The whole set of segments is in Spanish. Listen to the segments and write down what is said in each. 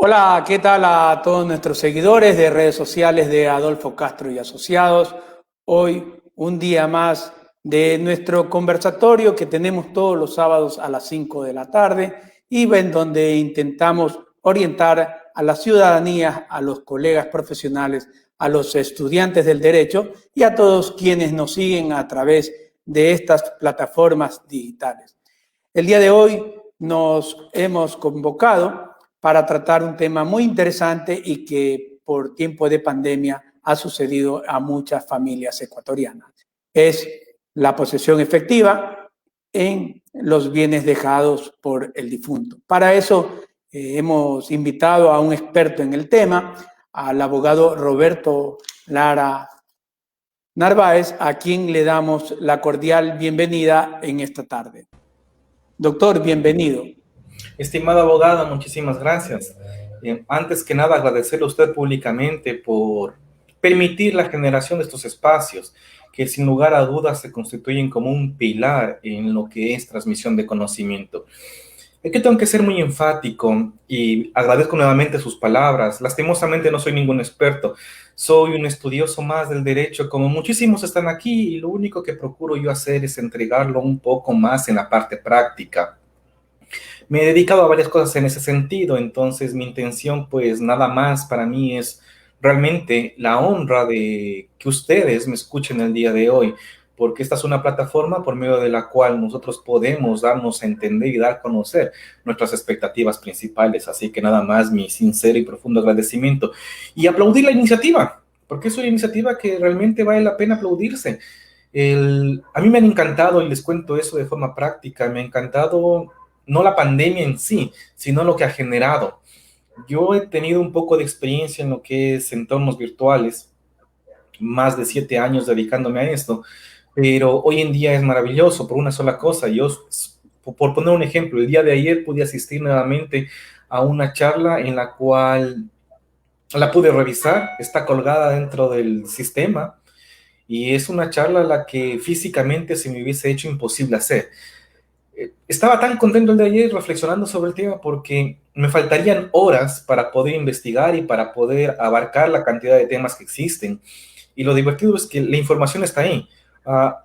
Hola, ¿qué tal a todos nuestros seguidores de redes sociales de Adolfo Castro y Asociados? Hoy, un día más de nuestro conversatorio que tenemos todos los sábados a las 5 de la tarde y en donde intentamos orientar a la ciudadanía, a los colegas profesionales, a los estudiantes del derecho y a todos quienes nos siguen a través de estas plataformas digitales. El día de hoy nos hemos convocado para tratar un tema muy interesante y que por tiempo de pandemia ha sucedido a muchas familias ecuatorianas. Es la posesión efectiva en los bienes dejados por el difunto. Para eso hemos invitado a un experto en el tema, al abogado Roberto Lara Narváez, a quien le damos la cordial bienvenida en esta tarde. Doctor, bienvenido. Estimado abogado, muchísimas gracias. Antes que nada, agradecerle a usted públicamente por permitir la generación de estos espacios que sin lugar a dudas se constituyen como un pilar en lo que es transmisión de conocimiento. Aquí tengo que ser muy enfático y agradezco nuevamente sus palabras. Lastimosamente no soy ningún experto, soy un estudioso más del derecho, como muchísimos están aquí, y lo único que procuro yo hacer es entregarlo un poco más en la parte práctica. Me he dedicado a varias cosas en ese sentido, entonces mi intención pues nada más para mí es realmente la honra de que ustedes me escuchen el día de hoy, porque esta es una plataforma por medio de la cual nosotros podemos darnos a entender y dar a conocer nuestras expectativas principales, así que nada más mi sincero y profundo agradecimiento y aplaudir la iniciativa, porque es una iniciativa que realmente vale la pena aplaudirse. A mí me han encantado, y les cuento eso de forma práctica, me ha encantado no la pandemia en sí, sino lo que ha generado. Yo he tenido un poco de experiencia en lo que es entornos virtuales, más de 7 años dedicándome a esto, pero hoy en día es maravilloso por una sola cosa. Yo, por poner un ejemplo, el día de ayer pude asistir nuevamente a una charla en la cual la pude revisar, está colgada dentro del sistema, y es una charla a la que físicamente se me hubiese hecho imposible hacer. Estaba tan contento el de ayer reflexionando sobre el tema porque me faltarían horas para poder investigar y para poder abarcar la cantidad de temas que existen. Y lo divertido es que la información está ahí.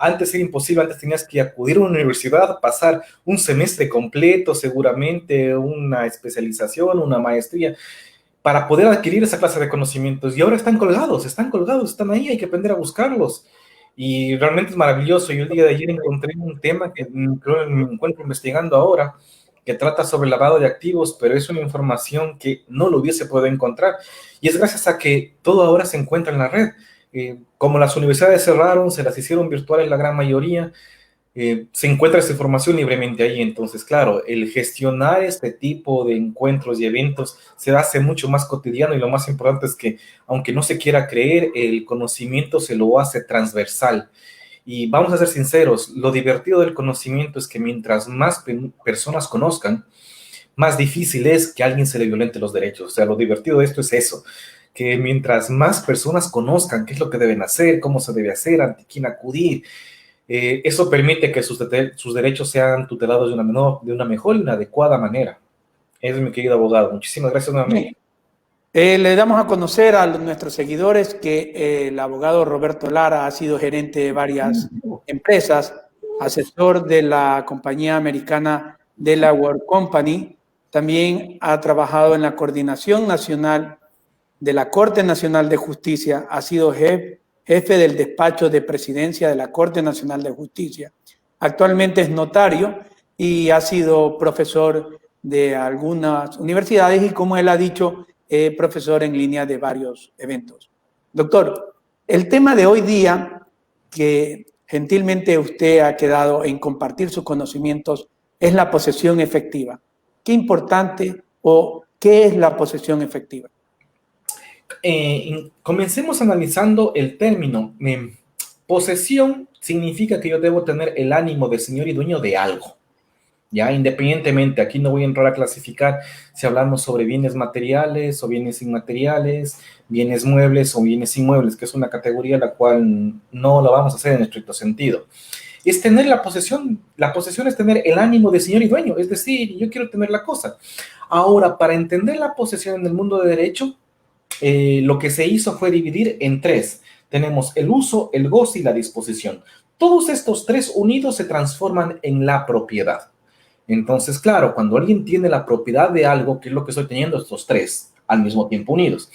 Antes era imposible, antes tenías que acudir a una universidad, pasar un semestre completo, seguramente una especialización, una maestría, para poder adquirir esa clase de conocimientos. Y ahora están colgados, están ahí, hay que aprender a buscarlos. Y realmente es maravilloso. Yo el día de ayer encontré un tema que creo que me encuentro investigando ahora, que trata sobre lavado de activos, pero es una información que no lo hubiese podido encontrar. Y es gracias a que todo ahora se encuentra en la red. Como las universidades cerraron, se las hicieron virtuales la gran mayoría, se encuentra esa información libremente ahí. Entonces, claro, el gestionar este tipo de encuentros y eventos se hace mucho más cotidiano, y lo más importante es que, aunque no se quiera creer, el conocimiento se lo hace transversal. Y vamos a ser sinceros, lo divertido del conocimiento es que mientras más personas conozcan, más difícil es que a alguien se le violente los derechos. O sea, lo divertido de esto es eso, que mientras más personas conozcan qué es lo que deben hacer, cómo se debe hacer, ante quién acudir, eso permite que sus derechos sean tutelados de una mejor y una adecuada manera. Eso es, mi querido abogado. Muchísimas gracias nuevamente. Le damos a conocer a nuestros seguidores que el abogado Roberto Lara ha sido gerente de varias empresas, asesor de la compañía americana Delaware Company, también ha trabajado en la Coordinación Nacional de la Corte Nacional de Justicia, ha sido jefe del despacho de presidencia de la Corte Nacional de Justicia. Actualmente es notario y ha sido profesor de algunas universidades y, como él ha dicho, profesor en línea de varios eventos. Doctor, el tema de hoy día, que gentilmente usted ha quedado en compartir sus conocimientos, es la posesión efectiva. ¿Qué importante o qué es la posesión efectiva? Comencemos analizando el término. Posesión significa que yo debo tener el ánimo de señor y dueño de algo. Ya, independientemente, aquí no voy a entrar a clasificar si hablamos sobre bienes materiales o bienes inmateriales, bienes muebles o bienes inmuebles, que es una categoría la cual no la vamos a hacer en estricto sentido. es tener la posesión es tener el ánimo de señor y dueño, es decir, yo quiero tener la cosa. Ahora, para entender la posesión en el mundo de derecho, lo que se hizo fue dividir en tres. Tenemos el uso, el goce y la disposición. Todos estos tres unidos se transforman en la propiedad. Entonces, claro, cuando alguien tiene la propiedad de algo, que es lo que estoy teniendo, estos tres al mismo tiempo unidos.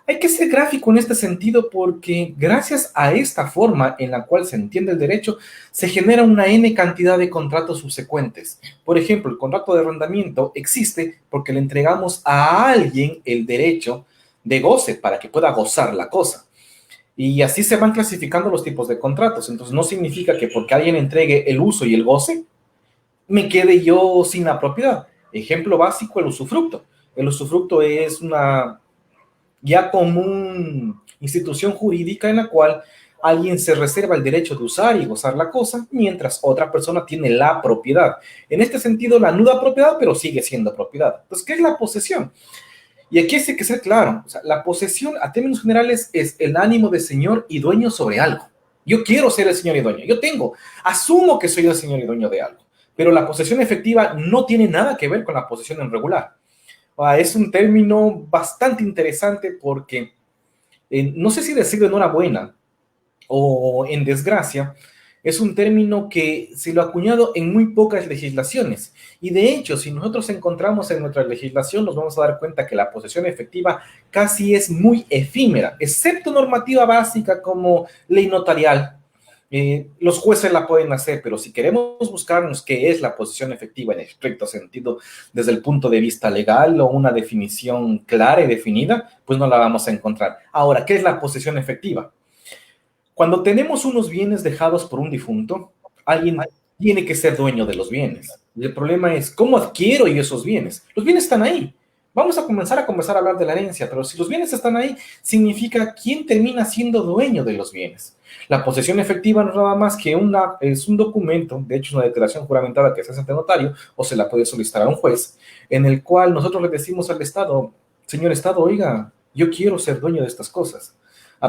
Hay que ser gráfico en este sentido porque gracias a esta forma en la cual se entiende el derecho, se genera una N cantidad de contratos subsecuentes. Por ejemplo, el contrato de arrendamiento existe porque le entregamos a alguien el derecho de goce para que pueda gozar la cosa. Y así se van clasificando los tipos de contratos. Entonces no significa que porque alguien entregue el uso y el goce, me quede yo sin la propiedad. Ejemplo básico, el usufructo. El usufructo es una ya común institución jurídica en la cual alguien se reserva el derecho de usar y gozar la cosa, mientras otra persona tiene la propiedad. En este sentido, la nuda propiedad, pero sigue siendo propiedad. Entonces, ¿qué es la posesión? Y aquí hay que ser claro, o sea, la posesión a términos generales es el ánimo de señor y dueño sobre algo. Yo quiero ser el señor y dueño, asumo que soy el señor y dueño de algo, pero la posesión efectiva no tiene nada que ver con la posesión en regular. Es un término bastante interesante porque no sé si decirlo enhorabuena o en desgracia, es un término que se lo ha acuñado en muy pocas legislaciones. Y de hecho, si nosotros encontramos en nuestra legislación, nos vamos a dar cuenta que la posesión efectiva casi es muy efímera, excepto normativa básica como ley notarial. Los jueces la pueden hacer, pero si queremos buscarnos qué es la posesión efectiva en estricto sentido desde el punto de vista legal o una definición clara y definida, pues no la vamos a encontrar. Ahora, ¿qué es la posesión efectiva? Cuando tenemos unos bienes dejados por un difunto, alguien tiene que ser dueño de los bienes. Y el problema es, ¿cómo adquiero yo esos bienes? Los bienes están ahí. Vamos a comenzar a hablar de la herencia, pero si los bienes están ahí, significa quién termina siendo dueño de los bienes. La posesión efectiva no es nada más que es un documento, de hecho es una declaración juramentada que se hace ante notario o se la puede solicitar a un juez, en el cual nosotros le decimos al Estado, señor Estado, oiga, yo quiero ser dueño de estas cosas.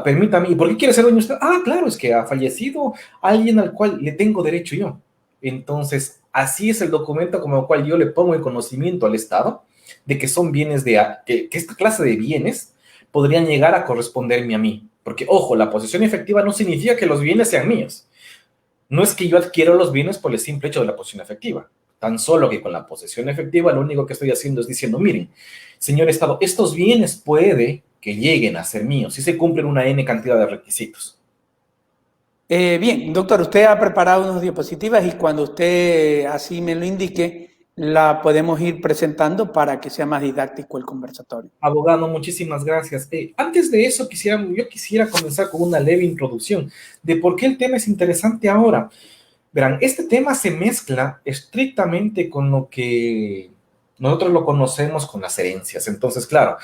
Permítame, ¿y por qué quiere ser dueño usted? Claro, es que ha fallecido alguien al cual le tengo derecho yo. Entonces, así es el documento como el cual yo le pongo en conocimiento al Estado de que son bienes que esta clase de bienes podrían llegar a corresponderme a mí. Porque, ojo, la posesión efectiva no significa que los bienes sean míos. No es que yo adquiero los bienes por el simple hecho de la posesión efectiva. Tan solo que con la posesión efectiva lo único que estoy haciendo es diciendo, miren, señor Estado, estos bienes puede que lleguen a ser míos si se cumplen una N cantidad de requisitos. Bien, doctor, usted ha preparado unas diapositivas y cuando usted así me lo indique, la podemos ir presentando para que sea más didáctico el conversatorio. Abogado, muchísimas gracias. Antes de eso, yo quisiera comenzar con una leve introducción de por qué el tema es interesante ahora. Verán, este tema se mezcla estrictamente con lo que nosotros lo conocemos con las herencias. Entonces, claro,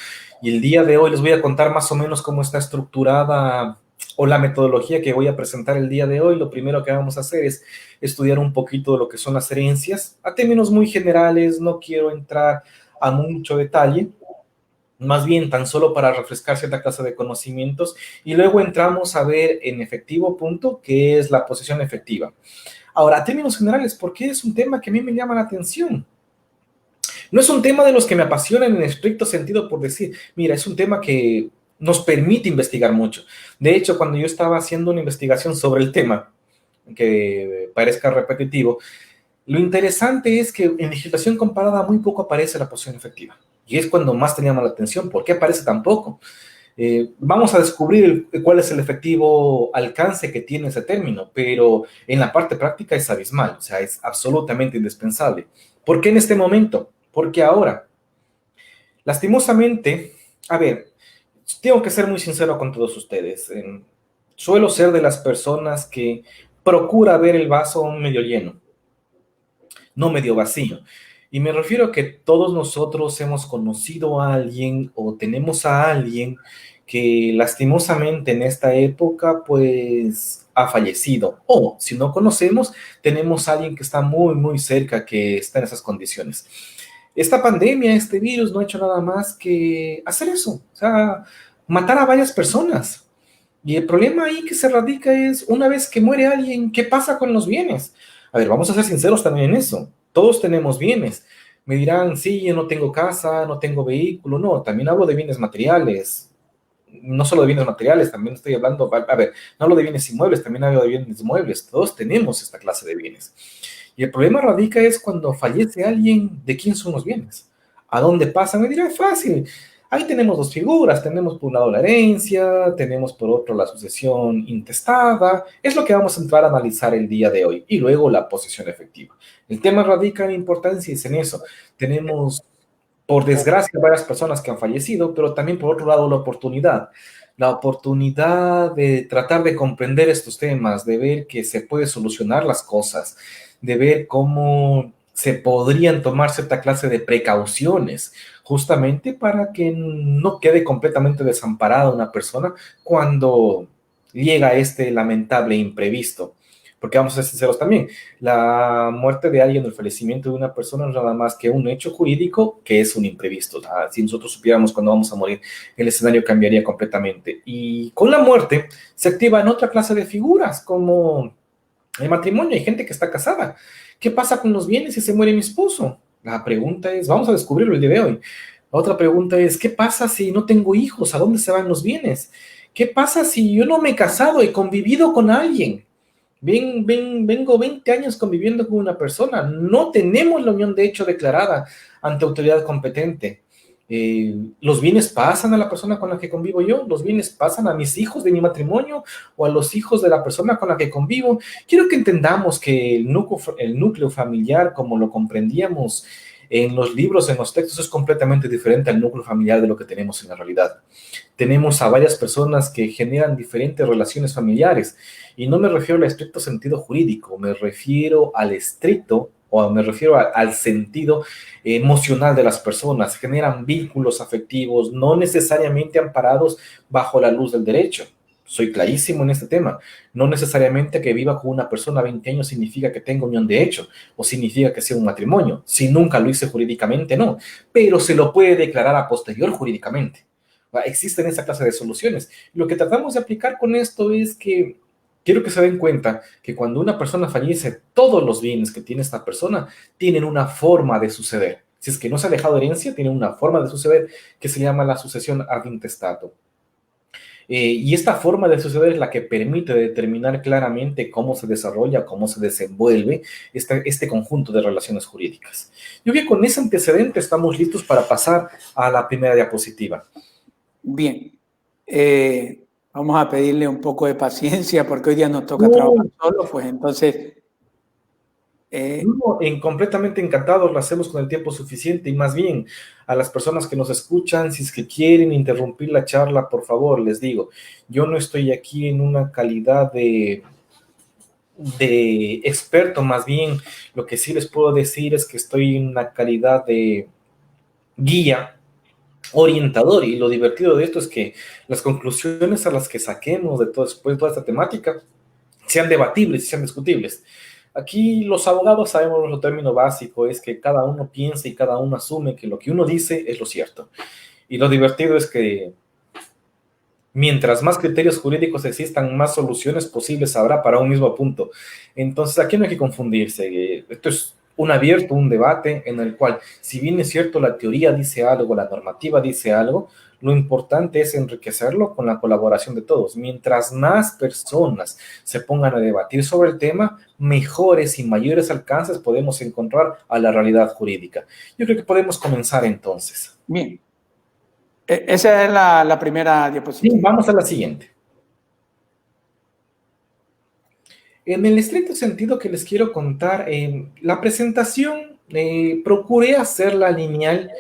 y el día de hoy les voy a contar más o menos cómo está estructurada o la metodología que voy a presentar el día de hoy. Lo primero que vamos a hacer es estudiar un poquito de lo que son las herencias, a términos muy generales, no quiero entrar a mucho detalle, más bien tan solo para refrescar cierta clase de conocimientos, y luego entramos a ver en efectivo punto qué es la posesión efectiva. Ahora, a términos generales, ¿por qué es un tema que a mí me llama la atención? No es un tema de los que me apasionan en estricto sentido por decir, mira, es un tema que nos permite investigar mucho. De hecho, cuando yo estaba haciendo una investigación sobre el tema, que parezca repetitivo, lo interesante es que en legislación comparada muy poco aparece la posesión efectiva. Y es cuando más teníamos la atención. ¿Por qué aparece tan poco? Vamos a descubrir cuál es el efectivo alcance que tiene ese término, pero en la parte práctica es abismal, o sea, es absolutamente indispensable. ¿Por qué en este momento? Porque ahora, lastimosamente, a ver, tengo que ser muy sincero con todos ustedes. Suelo ser de las personas que procura ver el vaso medio lleno, no medio vacío. Y me refiero a que todos nosotros hemos conocido a alguien o tenemos a alguien que lastimosamente en esta época pues ha fallecido. O si no conocemos, tenemos a alguien que está muy, muy cerca, que está en esas condiciones. Esta pandemia, este virus no ha hecho nada más que hacer eso, o sea, matar a varias personas. Y el problema ahí que se radica es, una vez que muere alguien, ¿qué pasa con los bienes? A ver, vamos a ser sinceros también en eso. Todos tenemos bienes. Me dirán, sí, yo no tengo casa, no tengo vehículo. No, también hablo de bienes materiales. No solo de bienes materiales, también estoy hablando, a ver, no hablo de bienes inmuebles, también hablo de bienes muebles. Todos tenemos esta clase de bienes. Y el problema radica es cuando fallece alguien, ¿de quién son los bienes? ¿A dónde pasan? Me dirán, fácil. Ahí tenemos dos figuras, tenemos por un lado la herencia, tenemos por otro la sucesión intestada, es lo que vamos a entrar a analizar el día de hoy, y luego la posesión efectiva. El tema radica en importancia y es en eso. Tenemos, por desgracia, varias personas que han fallecido, pero también por otro lado la oportunidad de tratar de comprender estos temas, de ver que se puede solucionar las cosas, de ver cómo se podrían tomar cierta clase de precauciones, justamente para que no quede completamente desamparada una persona cuando llega este lamentable imprevisto. Porque vamos a ser sinceros también, la muerte de alguien, el fallecimiento de una persona no es nada más que un hecho jurídico que es un imprevisto. Si nosotros supiéramos cuándo vamos a morir, el escenario cambiaría completamente. Y con la muerte se activan otra clase de figuras, como el matrimonio. Hay gente que está casada. ¿Qué pasa con los bienes si se muere mi esposo? La pregunta es, vamos a descubrirlo el día de hoy. La otra pregunta es, ¿qué pasa si no tengo hijos? ¿A dónde se van los bienes? ¿Qué pasa si yo no me he casado, he convivido con alguien? Vengo 20 años conviviendo con una persona. No tenemos la unión de hecho declarada ante autoridad competente. Los bienes pasan a la persona con la que convivo yo, los bienes pasan a mis hijos de mi matrimonio o a los hijos de la persona con la que convivo. Quiero que entendamos que el núcleo familiar, como lo comprendíamos en los libros, en los textos, es completamente diferente al núcleo familiar de lo que tenemos en la realidad. Tenemos a varias personas que generan diferentes relaciones familiares, y no me refiero al estricto sentido jurídico, me refiero al estricto o me refiero al sentido emocional de las personas. Generan vínculos afectivos no necesariamente amparados bajo la luz del derecho. Soy clarísimo en este tema. No necesariamente que viva con una persona 20 años significa que tenga unión de hecho o significa que sea un matrimonio. Si nunca lo hice jurídicamente, no. Pero se lo puede declarar a posterior jurídicamente. Existen esa clase de soluciones. Lo que tratamos de aplicar con esto es que quiero que se den cuenta que cuando una persona fallece, todos los bienes que tiene esta persona tienen una forma de suceder. Si es que no se ha dejado herencia, tiene una forma de suceder que se llama la sucesión ad intestato. Y esta forma de suceder es la que permite determinar claramente cómo se desarrolla, cómo se desenvuelve este conjunto de relaciones jurídicas. Yo creo que con ese antecedente estamos listos para pasar a la primera diapositiva. Bien, vamos a pedirle un poco de paciencia porque hoy día nos toca trabajar solo, pues entonces... completamente encantados, lo hacemos con el tiempo suficiente, y más bien a las personas que nos escuchan, si es que quieren interrumpir la charla, por favor, les digo, yo no estoy aquí en una calidad de experto, más bien lo que sí les puedo decir es que estoy en una calidad de guía, orientador, y lo divertido de esto es que las conclusiones a las que saquemos después de toda esta temática sean debatibles y sean discutibles. Aquí los abogados sabemos nuestro término básico, es que cada uno piensa y cada uno asume que lo que uno dice es lo cierto. Y lo divertido es que mientras más criterios jurídicos existan, más soluciones posibles habrá para un mismo punto. Entonces aquí no hay que confundirse. Esto es un abierto, un debate en el cual, si bien es cierto, la teoría dice algo, la normativa dice algo, lo importante es enriquecerlo con la colaboración de todos. Mientras más personas se pongan a debatir sobre el tema, mejores y mayores alcances podemos encontrar a la realidad jurídica. Yo creo que podemos comenzar entonces. Bien. Esa es la primera diapositiva. Sí, vamos a la siguiente. En el estricto sentido que les quiero contar, la presentación procuré hacerla lineal.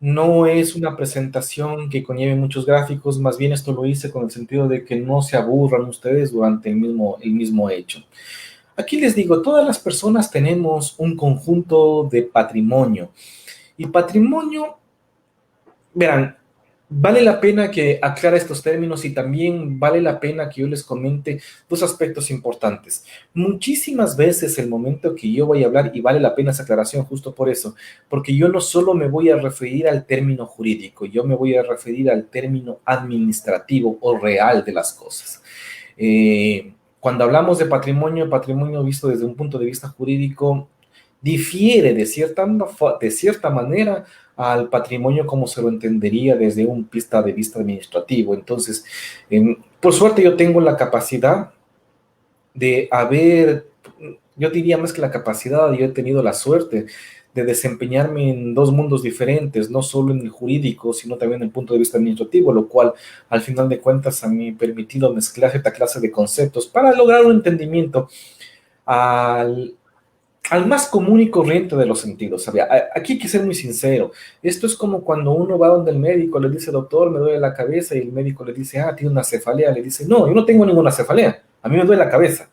No es una presentación que conlleve muchos gráficos, más bien esto lo hice con el sentido de que no se aburran ustedes durante el mismo hecho. Aquí les digo, todas las personas tenemos un conjunto de patrimonio. Y patrimonio, verán, Vale la pena que aclare estos términos y también vale la pena que yo les comente dos aspectos importantes. Muchísimas veces el momento que yo voy a hablar, y vale la pena esa aclaración justo por eso, porque yo no solo me voy a referir al término jurídico, yo me voy a referir al término administrativo o real de las cosas. Cuando hablamos de patrimonio, patrimonio visto desde un punto de vista jurídico difiere de cierta manera al patrimonio como se lo entendería desde un punto de vista administrativo. Entonces, por suerte yo tengo la capacidad de haber, yo diría más que la capacidad, yo he tenido la suerte de desempeñarme en dos mundos diferentes, no solo en el jurídico, sino también en el punto de vista administrativo, lo cual al final de cuentas a mí me ha permitido mezclar cierta clase de conceptos para lograr un entendimiento al, al más común y corriente de los sentidos. ¿Sabes? Aquí hay que ser muy sincero. Esto es como cuando uno va donde el médico le dice, doctor, me duele la cabeza, y el médico le dice, ah, tiene una cefalea. Le dice, no, yo no tengo ninguna cefalea, a mí me duele la cabeza.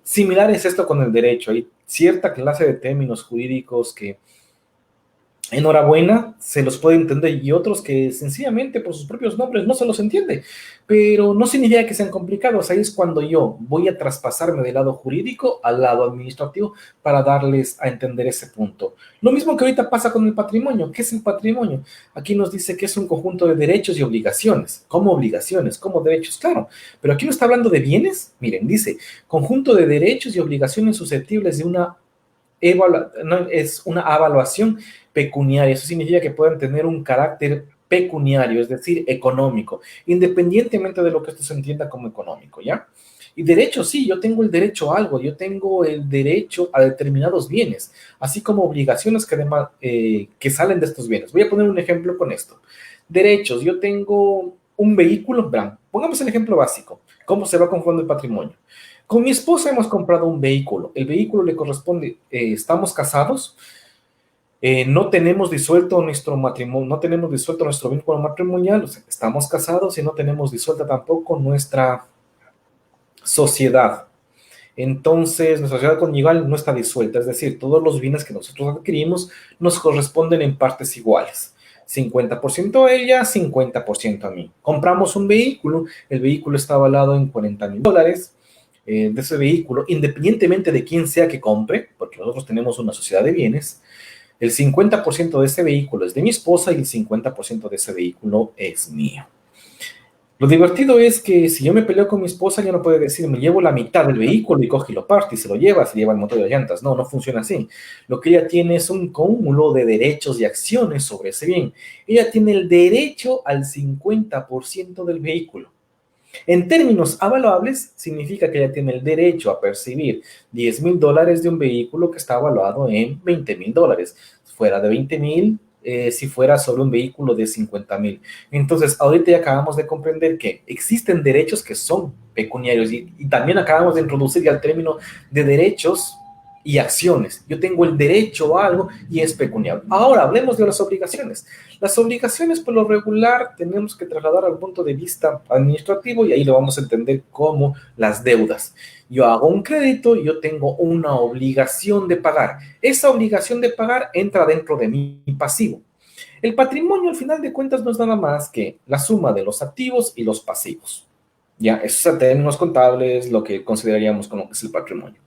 Similar es esto con el derecho. Hay cierta clase de términos jurídicos que, enhorabuena, se los puede entender, y otros que sencillamente por sus propios nombres no se los entiende, pero no significa que sean complicados. Ahí es cuando yo voy a traspasarme del lado jurídico al lado administrativo para darles a entender ese punto. Lo mismo que ahorita pasa con el patrimonio. ¿Qué es el patrimonio? Aquí nos dice que es un conjunto de derechos y obligaciones. ¿Cómo obligaciones? ¿Cómo derechos? Claro, pero aquí no está hablando de bienes. Miren, dice conjunto de derechos y obligaciones susceptibles de una no, es una evaluación pecuniaria. Eso significa que pueden tener un carácter pecuniario, es decir, económico, independientemente de lo que esto se entienda como económico, ¿ya? Y derecho, sí, yo tengo el derecho a algo, yo tengo el derecho a determinados bienes, así como obligaciones que además que salen de estos bienes. Voy a poner un ejemplo con esto. Derechos, yo tengo un vehículo, pongamos el ejemplo básico, ¿cómo se va conformando el patrimonio? Con mi esposa hemos comprado un vehículo. El vehículo le corresponde, estamos casados, no tenemos disuelto nuestro matrimonio, no tenemos disuelto nuestro vínculo matrimonial, o sea, estamos casados y no tenemos disuelta tampoco nuestra sociedad. Entonces, nuestra sociedad conyugal no está disuelta, es decir, todos los bienes que nosotros adquirimos nos corresponden en partes iguales. 50% a ella, 50% a mí. Compramos un vehículo, el vehículo está avalado en $40,000. De ese vehículo, independientemente de quién sea que compre, porque nosotros tenemos una sociedad de bienes, el 50% de ese vehículo es de mi esposa y el 50% de ese vehículo es mío. Lo divertido es que si yo me peleo con mi esposa, ella no puede decir, me llevo la mitad del vehículo y coge y lo parte y se lleva el motor y las llantas. No, no funciona así. Lo que ella tiene es un cúmulo de derechos y acciones sobre ese bien. Ella tiene el derecho al 50% del vehículo. En términos avaluables, significa que ella tiene el derecho a percibir $10,000 de un vehículo que está evaluado en $20,000. Fuera de 20,000, si fuera solo un vehículo de 50,000. Entonces, ahorita ya acabamos de comprender que existen derechos que son pecuniarios y también acabamos de introducir ya el término de derechos y acciones. Yo tengo el derecho a algo y es pecuniario. Ahora, hablemos de las obligaciones. Las obligaciones, por lo regular, tenemos que trasladar al punto de vista administrativo y ahí lo vamos a entender como las deudas. Yo hago un crédito y yo tengo una obligación de pagar. Esa obligación de pagar entra dentro de mi pasivo. El patrimonio, al final de cuentas, no es nada más que la suma de los activos y los pasivos. Ya, esos son términos contables, lo que consideraríamos como que es el patrimonio.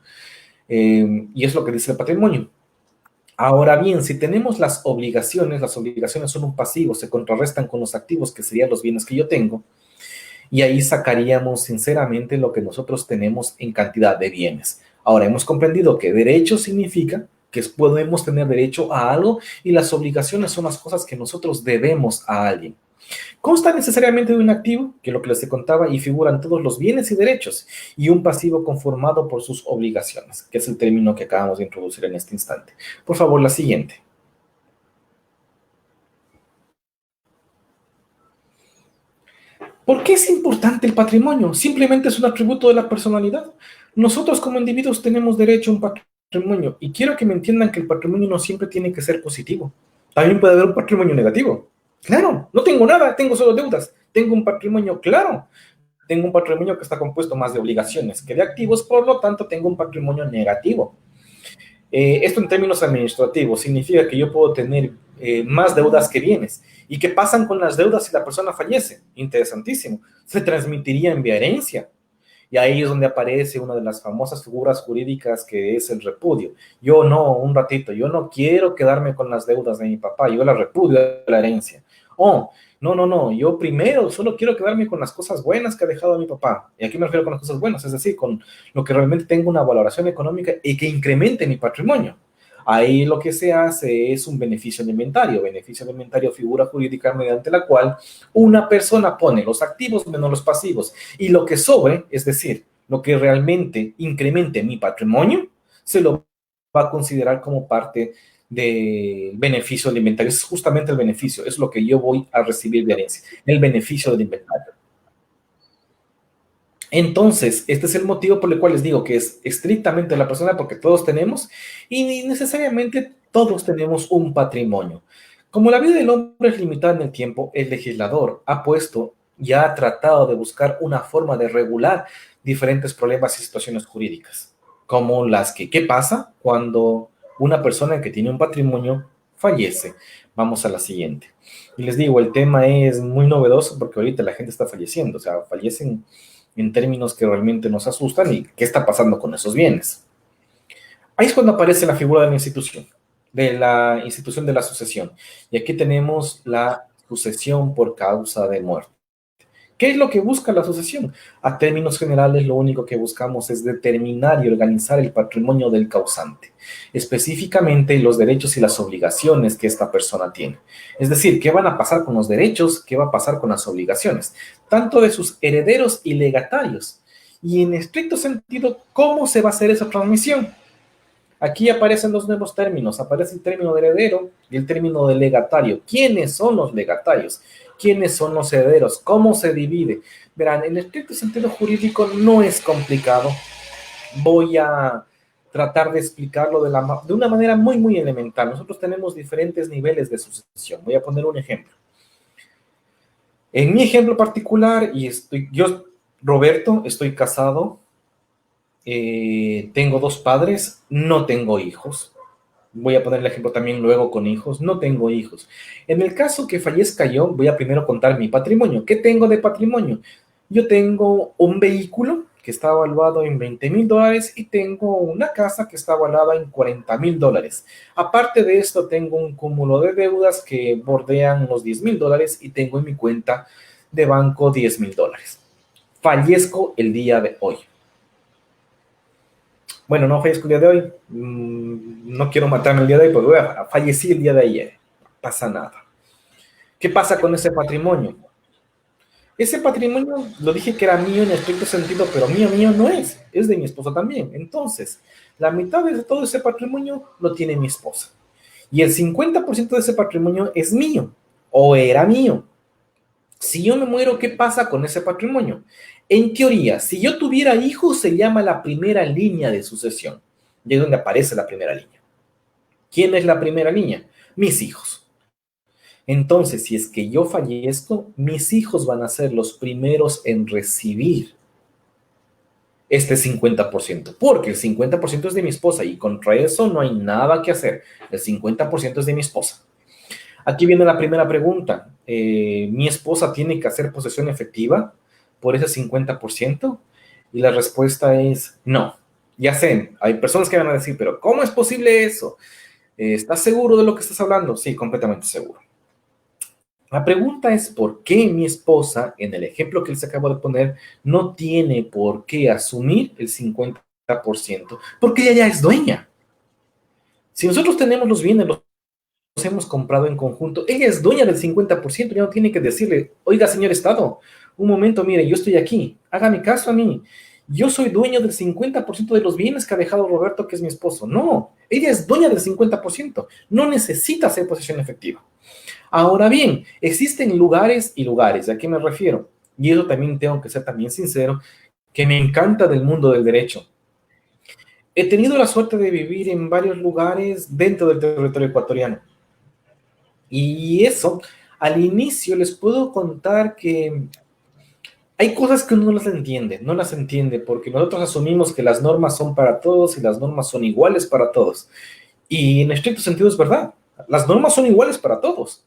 Y es lo que dice el patrimonio. Ahora bien, si tenemos las obligaciones son un pasivo, se contrarrestan con los activos, que serían los bienes que yo tengo, y ahí sacaríamos sinceramente lo que nosotros tenemos en cantidad de bienes. Ahora, hemos comprendido que derecho significa que podemos tener derecho a algo y las obligaciones son las cosas que nosotros debemos a alguien. Consta necesariamente de un activo, que es lo que les contaba, y figuran todos los bienes y derechos, y un pasivo conformado por sus obligaciones, que es el término que acabamos de introducir en este instante. Por favor, la siguiente. ¿Por qué es importante el patrimonio? Simplemente es un atributo de la personalidad. Nosotros como individuos tenemos derecho a un patrimonio, y quiero que me entiendan que el patrimonio no siempre tiene que ser positivo. También puede haber un patrimonio negativo. Claro, no tengo nada, tengo solo deudas. Tengo un patrimonio, claro. Tengo un patrimonio que está compuesto más de obligaciones que de activos, por lo tanto tengo un patrimonio negativo. Esto en términos administrativos significa que yo puedo tener más deudas que bienes. ¿Y qué pasan con las deudas si la persona fallece? Interesantísimo. Se transmitiría en vía herencia. Y ahí es donde aparece una de las famosas figuras jurídicas que es el repudio. Yo no, un ratito, yo no quiero quedarme con las deudas de mi papá, yo la repudio de la herencia. Oh, no, yo primero solo quiero quedarme con las cosas buenas que ha dejado mi papá. Y aquí me refiero con las cosas buenas, es decir, con lo que realmente tenga una valoración económica y que incremente mi patrimonio. Ahí lo que se hace es un beneficio alimentario. Beneficio alimentario, figura jurídica mediante la cual una persona pone los activos menos los pasivos y lo que sobre, es decir, lo que realmente incremente mi patrimonio, se lo va a considerar como parte del beneficio alimentario. Es justamente el beneficio, es lo que yo voy a recibir de herencia, el beneficio del inventario. Entonces, este es el motivo por el cual les digo que es estrictamente la persona, porque todos tenemos, y necesariamente todos tenemos un patrimonio. Como la vida del hombre es limitada en el tiempo, el legislador ha puesto, ya ha tratado de buscar una forma de regular diferentes problemas y situaciones jurídicas, como las que, ¿qué pasa cuando una persona que tiene un patrimonio fallece? Vamos a la siguiente. Y les digo, el tema es muy novedoso porque ahorita la gente está falleciendo, o sea, fallecen en términos que realmente nos asustan y qué está pasando con esos bienes. Ahí es cuando aparece la figura de la institución de la sucesión. Y aquí tenemos la sucesión por causa de muerte. ¿Qué es lo que busca la sucesión? A términos generales, lo único que buscamos es determinar y organizar el patrimonio del causante, específicamente los derechos y las obligaciones que esta persona tiene. Es decir, ¿qué van a pasar con los derechos? ¿Qué va a pasar con las obligaciones? Tanto de sus herederos y legatarios. Y en estricto sentido, ¿cómo se va a hacer esa transmisión? Aquí aparecen los nuevos términos. Aparece el término de heredero y el término de legatario. ¿Quiénes son los legatarios? ¿Quiénes son los herederos? ¿Cómo se divide? Verán, en estricto sentido jurídico no es complicado. Voy a tratar de explicarlo de una manera muy elemental. Nosotros tenemos diferentes niveles de sucesión. Voy a poner un ejemplo. En mi ejemplo particular, yo, Roberto, estoy casado, tengo 2 padres, no tengo hijos. Voy a poner el ejemplo también luego con hijos. No tengo hijos. En el caso que fallezca yo, voy a primero contar mi patrimonio. ¿Qué tengo de patrimonio? Yo tengo un vehículo que está evaluado en $20,000 y tengo una casa que está evaluada en $40,000. Aparte de esto, tengo un cúmulo de deudas que bordean los $10,000 y tengo en mi cuenta de banco $10,000. Fallezco el día de hoy. Bueno, no fallezco el día de hoy, no quiero matarme el día de hoy, pero fallecí el día de ayer, no pasa nada. ¿Qué pasa con ese patrimonio? Ese patrimonio, lo dije que era mío en estricto sentido, pero mío no es de mi esposa también. Entonces, la mitad de todo ese patrimonio lo tiene mi esposa. Y el 50% de ese patrimonio es mío, o era mío. Si yo me muero, ¿qué pasa con ese patrimonio? En teoría, si yo tuviera hijos, se llama la primera línea de sucesión. Y es donde aparece la primera línea. ¿Quién es la primera línea? Mis hijos. Entonces, si es que yo fallezco, mis hijos van a ser los primeros en recibir este 50%, porque el 50% es de mi esposa y contra eso no hay nada que hacer. El 50% es de mi esposa. Aquí viene la primera pregunta. ¿Mi esposa tiene que hacer posesión efectiva por ese 50%? Y la respuesta es no. Ya sé, hay personas que van a decir, pero ¿cómo es posible eso? ¿Estás seguro de lo que estás hablando? Sí, completamente seguro. La pregunta es por qué mi esposa, en el ejemplo que les acabo de poner, no tiene por qué asumir el 50%, porque ella ya es dueña. Si nosotros tenemos los bienes, los hemos comprado en conjunto, ella es dueña del 50%, ya no tiene que decirle, oiga, señor Estado, un momento, mire, yo estoy aquí, hágame caso a mí, yo soy dueño del 50% de los bienes que ha dejado Roberto, que es mi esposo. No, ella es dueña del 50%, no necesita hacer posesión efectiva. Ahora bien, existen lugares y lugares, ¿a qué me refiero? Y eso también tengo que ser también sincero, que me encanta del mundo del derecho. He tenido la suerte de vivir en varios lugares dentro del territorio ecuatoriano. Y eso, al inicio les puedo contar que hay cosas que uno no las entiende, porque nosotros asumimos que las normas son para todos y las normas son iguales para todos. Y en estricto sentido es verdad. Las normas son iguales para todos,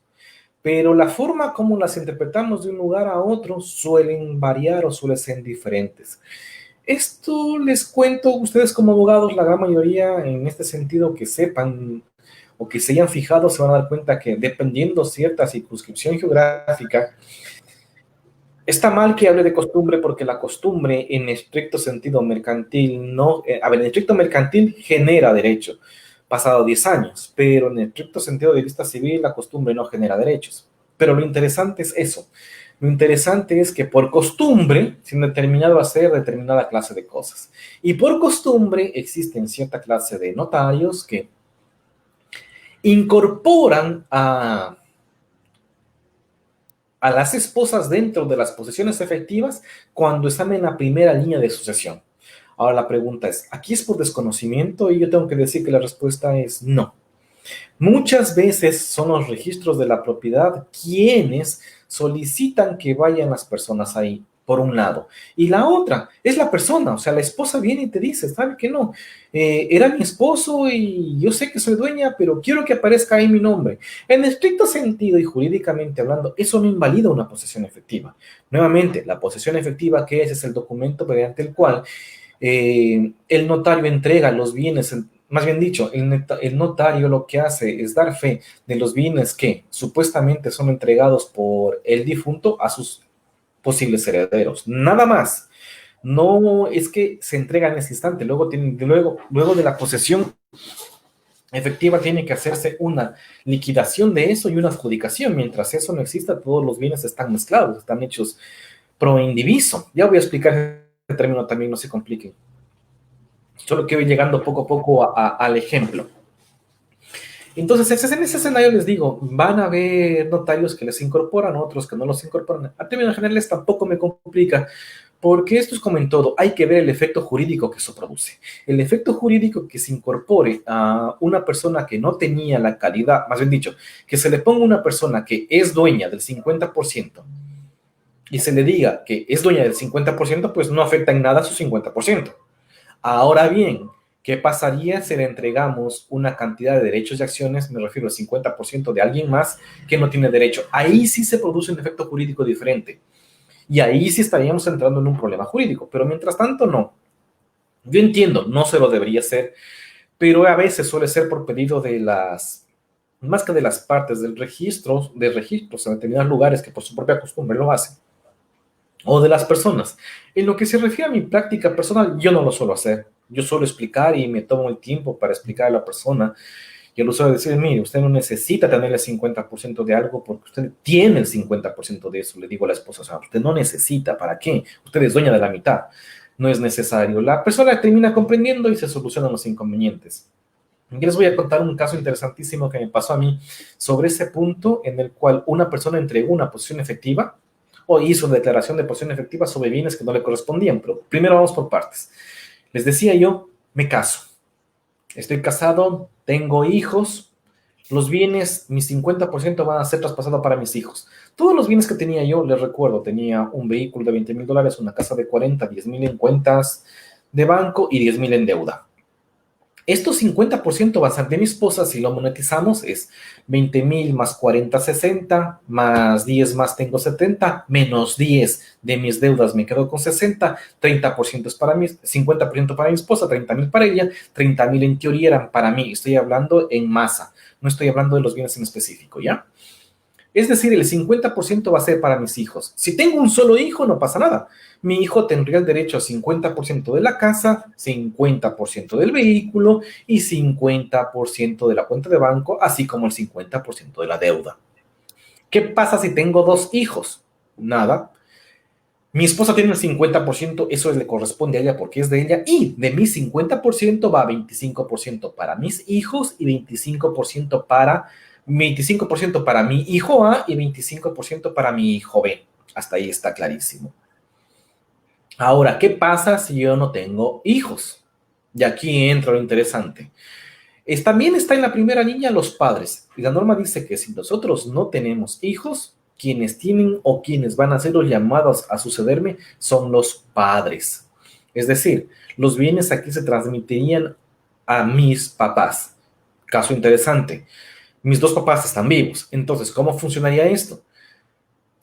pero la forma como las interpretamos de un lugar a otro suelen variar o suelen ser diferentes. Esto les cuento, ustedes como abogados, la gran mayoría en este sentido que sepan o que se hayan fijado se van a dar cuenta que dependiendo cierta circunscripción geográfica, está mal que hable de costumbre porque la costumbre en estricto sentido mercantil no, en estricto mercantil genera derecho, pasado 10 años, pero en estricto sentido de vista civil la costumbre no genera derechos. Pero lo interesante es eso. Lo interesante es que por costumbre se han determinado hacer determinada clase de cosas. Y por costumbre existen cierta clase de notarios que incorporan a las esposas dentro de las posesiones efectivas cuando están en la primera línea de sucesión. Ahora la pregunta es, ¿aquí es por desconocimiento? Y yo tengo que decir que la respuesta es no. Muchas veces son los registros de la propiedad quienes solicitan que vayan las personas ahí, por un lado. Y la otra es la persona, o sea, la esposa viene y te dice, ¿sabe qué no? Era mi esposo y yo sé que soy dueña, pero quiero que aparezca ahí mi nombre. En estricto sentido y jurídicamente hablando, eso no invalida una posesión efectiva. Nuevamente, la posesión efectiva, ¿qué es? Es el documento mediante el cual el notario entrega los bienes, más bien dicho, el notario lo que hace es dar fe de los bienes que supuestamente son entregados por el difunto a sus posibles herederos. Nada más. No es que se entrega en ese instante, luego de la posesión efectiva tiene que hacerse una liquidación de eso y una adjudicación. Mientras eso no exista, todos los bienes están mezclados, están hechos pro indiviso. Ya voy a explicar el término también, no se compliquen. Solo que voy llegando poco a poco al ejemplo. Entonces, en ese escenario les digo, van a haber notarios que les incorporan, otros que no los incorporan. A términos generales tampoco me complica, porque esto es como en todo, hay que ver el efecto jurídico que eso produce. El efecto jurídico que se incorpore a una persona que no tenía la calidad, más bien dicho, que se le ponga una persona que es dueña del 50% y se le diga que es dueña del 50%, pues no afecta en nada a su 50%. Ahora bien, ¿qué pasaría si le entregamos una cantidad de derechos y acciones, me refiero al 50% de alguien más que no tiene derecho? Ahí sí se produce un efecto jurídico diferente. Y ahí sí estaríamos entrando en un problema jurídico. Pero mientras tanto, no. Yo entiendo, no se lo debería hacer, pero a veces suele ser por pedido de más que de las partes de registros en determinados lugares que por su propia costumbre lo hacen, o de las personas. En lo que se refiere a mi práctica personal, yo no lo suelo hacer. Yo suelo explicar y me tomo el tiempo para explicar a la persona. Yo lo suelo decir, mire, usted no necesita tener el 50% de algo porque usted tiene el 50% de eso, le digo a la esposa. O sea, usted no necesita, ¿para qué? Usted es dueña de la mitad. No es necesario. La persona termina comprendiendo y se solucionan los inconvenientes. Y les voy a contar un caso interesantísimo que me pasó a mí sobre ese punto en el cual una persona entregó una posición efectiva o hizo declaración de posición efectiva sobre bienes que no le correspondían. Pero primero vamos por partes. Les decía yo, me caso. Estoy casado, tengo hijos. Los bienes, mi 50% van a ser traspasados para mis hijos. Todos los bienes que tenía yo, les recuerdo, tenía un vehículo de $20,000, una casa de 40, 10,000 en cuentas de banco y 10,000 en deuda. Estos 50% va a ser de mi esposa, si lo monetizamos es 20,000 más 40, 60, más 10 más tengo 70, menos 10 de mis deudas me quedo con 60, 30% es para mí, 50% para mi esposa, 30,000 para ella, 30,000 en teoría eran para mí, estoy hablando en masa, no estoy hablando de los bienes en específico, ¿ya? Es decir, el 50% va a ser para mis hijos. Si tengo un solo hijo, no pasa nada. Mi hijo tendría el derecho a 50% de la casa, 50% del vehículo y 50% de la cuenta de banco, así como el 50% de la deuda. ¿Qué pasa si tengo dos hijos? Nada. Mi esposa tiene el 50%, eso le corresponde a ella porque es de ella, y de mi 50% va 25% para mis hijos y 25% para mi hijo A y 25% para mi hijo B. Hasta ahí está clarísimo. Ahora, ¿qué pasa si yo no tengo hijos? Y aquí entra lo interesante. También está en la primera línea los padres. Y la norma dice que si nosotros no tenemos hijos, quienes tienen o quienes van a ser los llamados a sucederme son los padres. Es decir, los bienes aquí se transmitirían a mis papás. Caso interesante. mis dos papás están vivos. Entonces, ¿cómo funcionaría esto?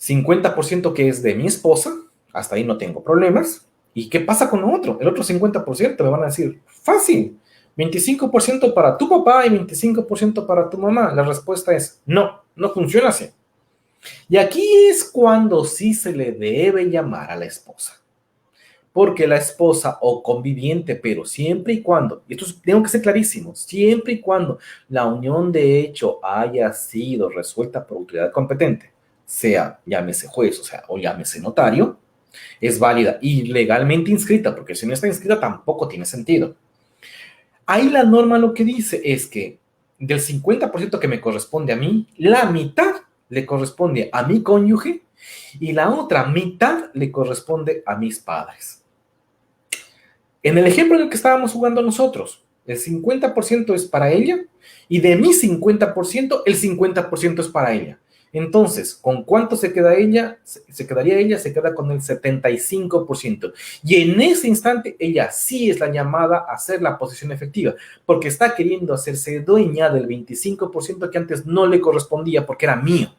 50% que es de mi esposa, hasta ahí no tengo problemas. ¿Y qué pasa con lo otro? El otro 50% me van a decir, fácil, 25% para tu papá y 25% para tu mamá. La respuesta es no, no funciona así. Y aquí es cuando sí se le debe llamar a la esposa. Porque la esposa o conviviente, pero siempre y cuando, y esto tengo que ser clarísimo, siempre y cuando la unión de hecho haya sido resuelta por autoridad competente, sea llámese juez, o llámese notario, es válida y legalmente inscrita, porque si no está inscrita tampoco tiene sentido. Ahí la norma lo que dice es que del 50% que me corresponde a mí, la mitad le corresponde a mi cónyuge y la otra mitad le corresponde a mis padres. En el ejemplo en el que estábamos jugando nosotros, el 50% es para ella y de mi 50%, el 50% es para ella. Entonces, ¿con cuánto se queda ella? Se quedaría ella, se queda con el 75%. Y en ese instante, ella sí es la llamada a hacer la posesión efectiva, porque está queriendo hacerse dueña del 25% que antes no le correspondía porque era mío.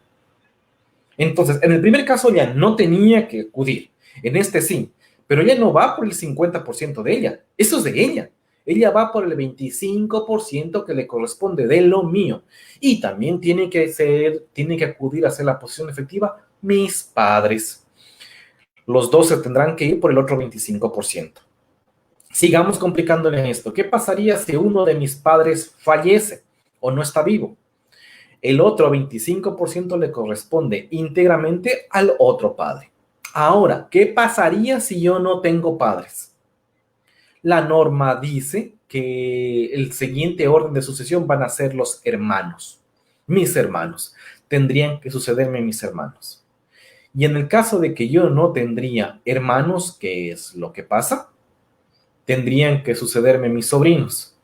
Entonces, en el primer caso, ella no tenía que acudir. En este sí. Pero ella no va por el 50% de ella. Eso es de ella. Ella va por el 25% que le corresponde de lo mío. Y también tiene que acudir a hacer la posesión efectiva mis padres. Los dos se tendrán que ir por el otro 25%. Sigamos complicándole en esto. ¿Qué pasaría si uno de mis padres fallece o no está vivo? El otro 25% le corresponde íntegramente al otro padre. Ahora, ¿qué pasaría si yo no tengo padres? La norma dice que el siguiente orden de sucesión van a ser los hermanos. Mis hermanos. Tendrían que sucederme mis hermanos. Y en el caso de que yo no tendría hermanos, ¿qué es lo que pasa? Tendrían que sucederme mis sobrinos.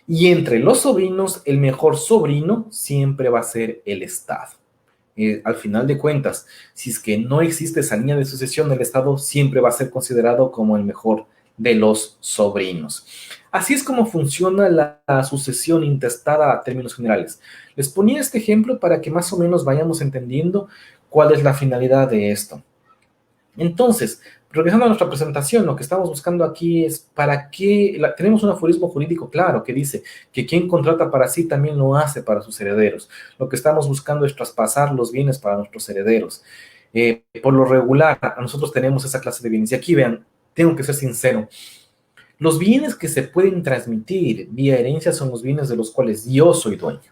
Y entre los sobrinos, el mejor sobrino siempre va a ser el Estado. Al final de cuentas, si es que no existe esa línea de sucesión, el Estado siempre va a ser considerado como el mejor de los sobrinos. Así es como funciona la sucesión intestada a términos generales. Les ponía este ejemplo para que más o menos vayamos entendiendo cuál es la finalidad de esto. Entonces, regresando a nuestra presentación, lo que estamos buscando aquí es para qué, tenemos un aforismo jurídico claro que dice que quien contrata para sí también lo hace para sus herederos. Lo que estamos buscando es traspasar los bienes para nuestros herederos. Por lo regular, nosotros tenemos esa clase de bienes. Y aquí vean, tengo que ser sincero, los bienes que se pueden transmitir vía herencia son los bienes de los cuales yo soy dueño.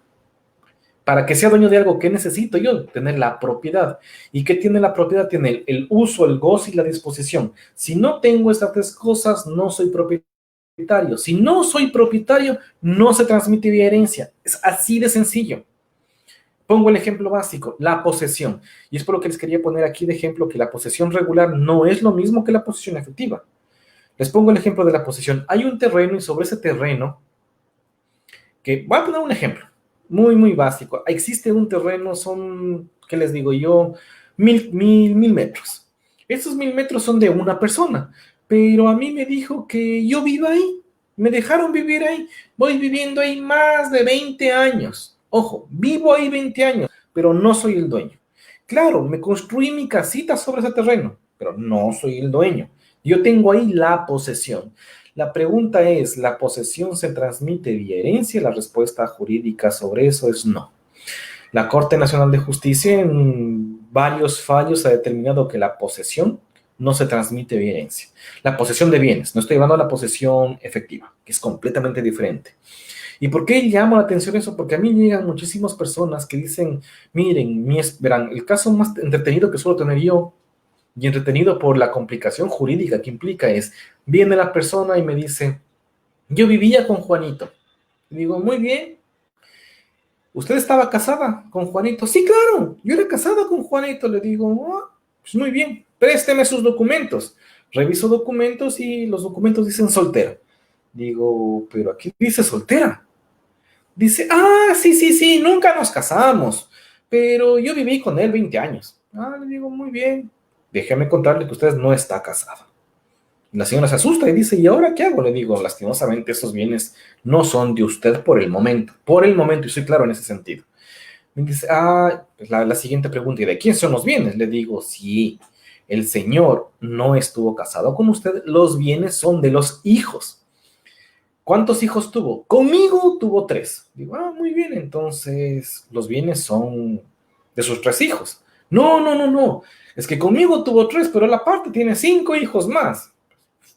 Para que sea dueño de algo, ¿qué necesito yo? Tener la propiedad. ¿Y qué tiene la propiedad? Tiene el uso, el goce y la disposición. Si no tengo estas tres cosas, no soy propietario. Si no soy propietario, no se transmite vía herencia. Es así de sencillo. Pongo el ejemplo básico, la posesión. Y es por lo que les quería poner aquí de ejemplo que la posesión regular no es lo mismo que la posesión efectiva. Les pongo el ejemplo de la posesión. Hay un terreno y sobre ese terreno, que voy a poner un ejemplo. Muy, muy básico. Existe un terreno, son, ¿qué les digo yo? 1000 metros. Esos 1000 metros son de una persona, pero a mí me dijo que yo viva ahí. Me dejaron vivir ahí. Voy viviendo ahí más de 20 años. Ojo, vivo ahí 20 años, pero no soy el dueño. Claro, me construí mi casita sobre ese terreno, pero no soy el dueño. Yo tengo ahí la posesión. La pregunta es, ¿la posesión se transmite vía herencia? La respuesta jurídica sobre eso es no. La Corte Nacional de Justicia en varios fallos ha determinado que la posesión no se transmite vía herencia. La posesión de bienes, no estoy hablando de la posesión efectiva, que es completamente diferente. ¿Y por qué llamo la atención eso? Porque a mí llegan muchísimas personas que dicen, miren, verán, el caso más entretenido que suelo tener yo y entretenido por la complicación jurídica que implica es, viene la persona y me dice, yo vivía con Juanito. Y digo, muy bien. ¿Usted estaba casada con Juanito? Sí, claro, yo era casada con Juanito. Le digo, oh, pues muy bien, présteme sus documentos. Reviso documentos y los documentos dicen soltera. Digo, pero aquí dice soltera. Dice, sí, nunca nos casamos, pero yo viví con él 20 años. Le digo, muy bien. Déjeme contarle que usted no está casada. La señora se asusta y dice, ¿y ahora qué hago? Le digo, lastimosamente esos bienes no son de usted por el momento, y soy claro en ese sentido. Me dice, pues la siguiente pregunta, ¿y de quién son los bienes? Le digo, sí, el señor no estuvo casado con usted, los bienes son de los hijos. ¿Cuántos hijos tuvo? Conmigo tuvo 3. Digo, muy bien, entonces los bienes son de sus 3 hijos. No, no, no, no. Es que conmigo tuvo 3, pero la parte tiene 5 hijos más.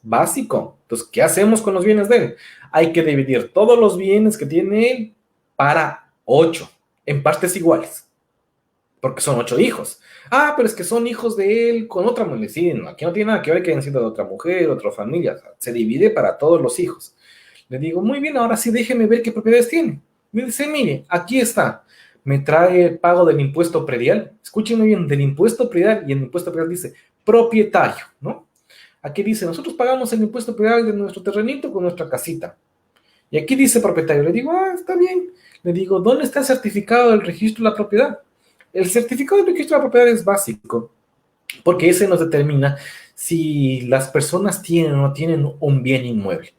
Básico. Entonces, ¿qué hacemos con los bienes de él? Hay que dividir todos los bienes que tiene él para 8, en partes iguales, porque son 8 hijos. Pero es que son hijos de él con otra mujer. Sí, no, aquí no tiene nada que ver que hayan sido de otra mujer, otra familia. O sea, se divide para todos los hijos. Le digo, muy bien, ahora sí déjeme ver qué propiedades tiene. Me dice, mire, aquí está. Me trae el pago del impuesto predial. Escúchenme bien, del impuesto predial, y el impuesto predial dice propietario, ¿no? Aquí dice, nosotros pagamos el impuesto predial de nuestro terrenito con nuestra casita. Y aquí dice propietario. Le digo, está bien. Le digo, ¿dónde está el certificado del registro de la propiedad? El certificado del registro de la propiedad es básico, porque ese nos determina si las personas tienen o no tienen un bien inmueble.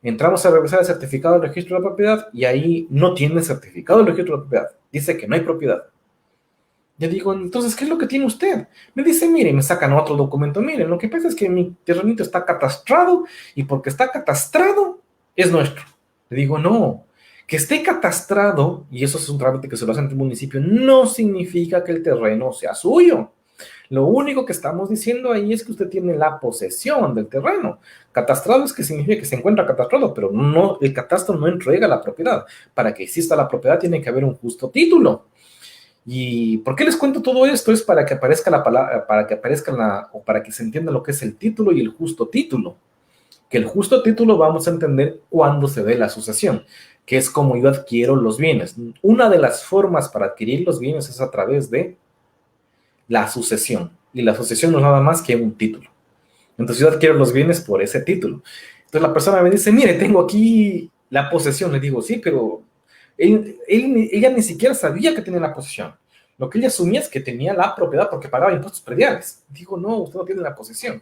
Entramos a revisar el certificado del registro de la propiedad y ahí no tiene certificado del registro de la propiedad. Dice que no hay propiedad. Yo digo, entonces, ¿qué es lo que tiene usted? Me dice, mire, me sacan otro documento. Miren, lo que pasa es que mi terrenito está catastrado y porque está catastrado es nuestro. Le digo, no, que esté catastrado, y eso es un trámite que se lo hace ante el municipio, no significa que el terreno sea suyo. Lo único que estamos diciendo ahí es que usted tiene la posesión del terreno. Catastrado es que significa que se encuentra catastrado, pero no, el catastro no entrega la propiedad. Para que exista la propiedad tiene que haber un justo título. ¿Y por qué les cuento todo esto? Es para que aparezca la palabra, o para que se entienda lo que es el título y el justo título. Que el justo título vamos a entender cuando se dé la sucesión, que es como yo adquiero los bienes. Una de las formas para adquirir los bienes es a través de la sucesión. Y la sucesión no es nada más que un título. Entonces yo adquiero los bienes por ese título. Entonces la persona me dice, mire, tengo aquí la posesión. Le digo, sí, pero ella ni siquiera sabía que tenía la posesión. Lo que ella asumía es que tenía la propiedad porque pagaba impuestos prediales. Digo, no, usted no tiene la posesión.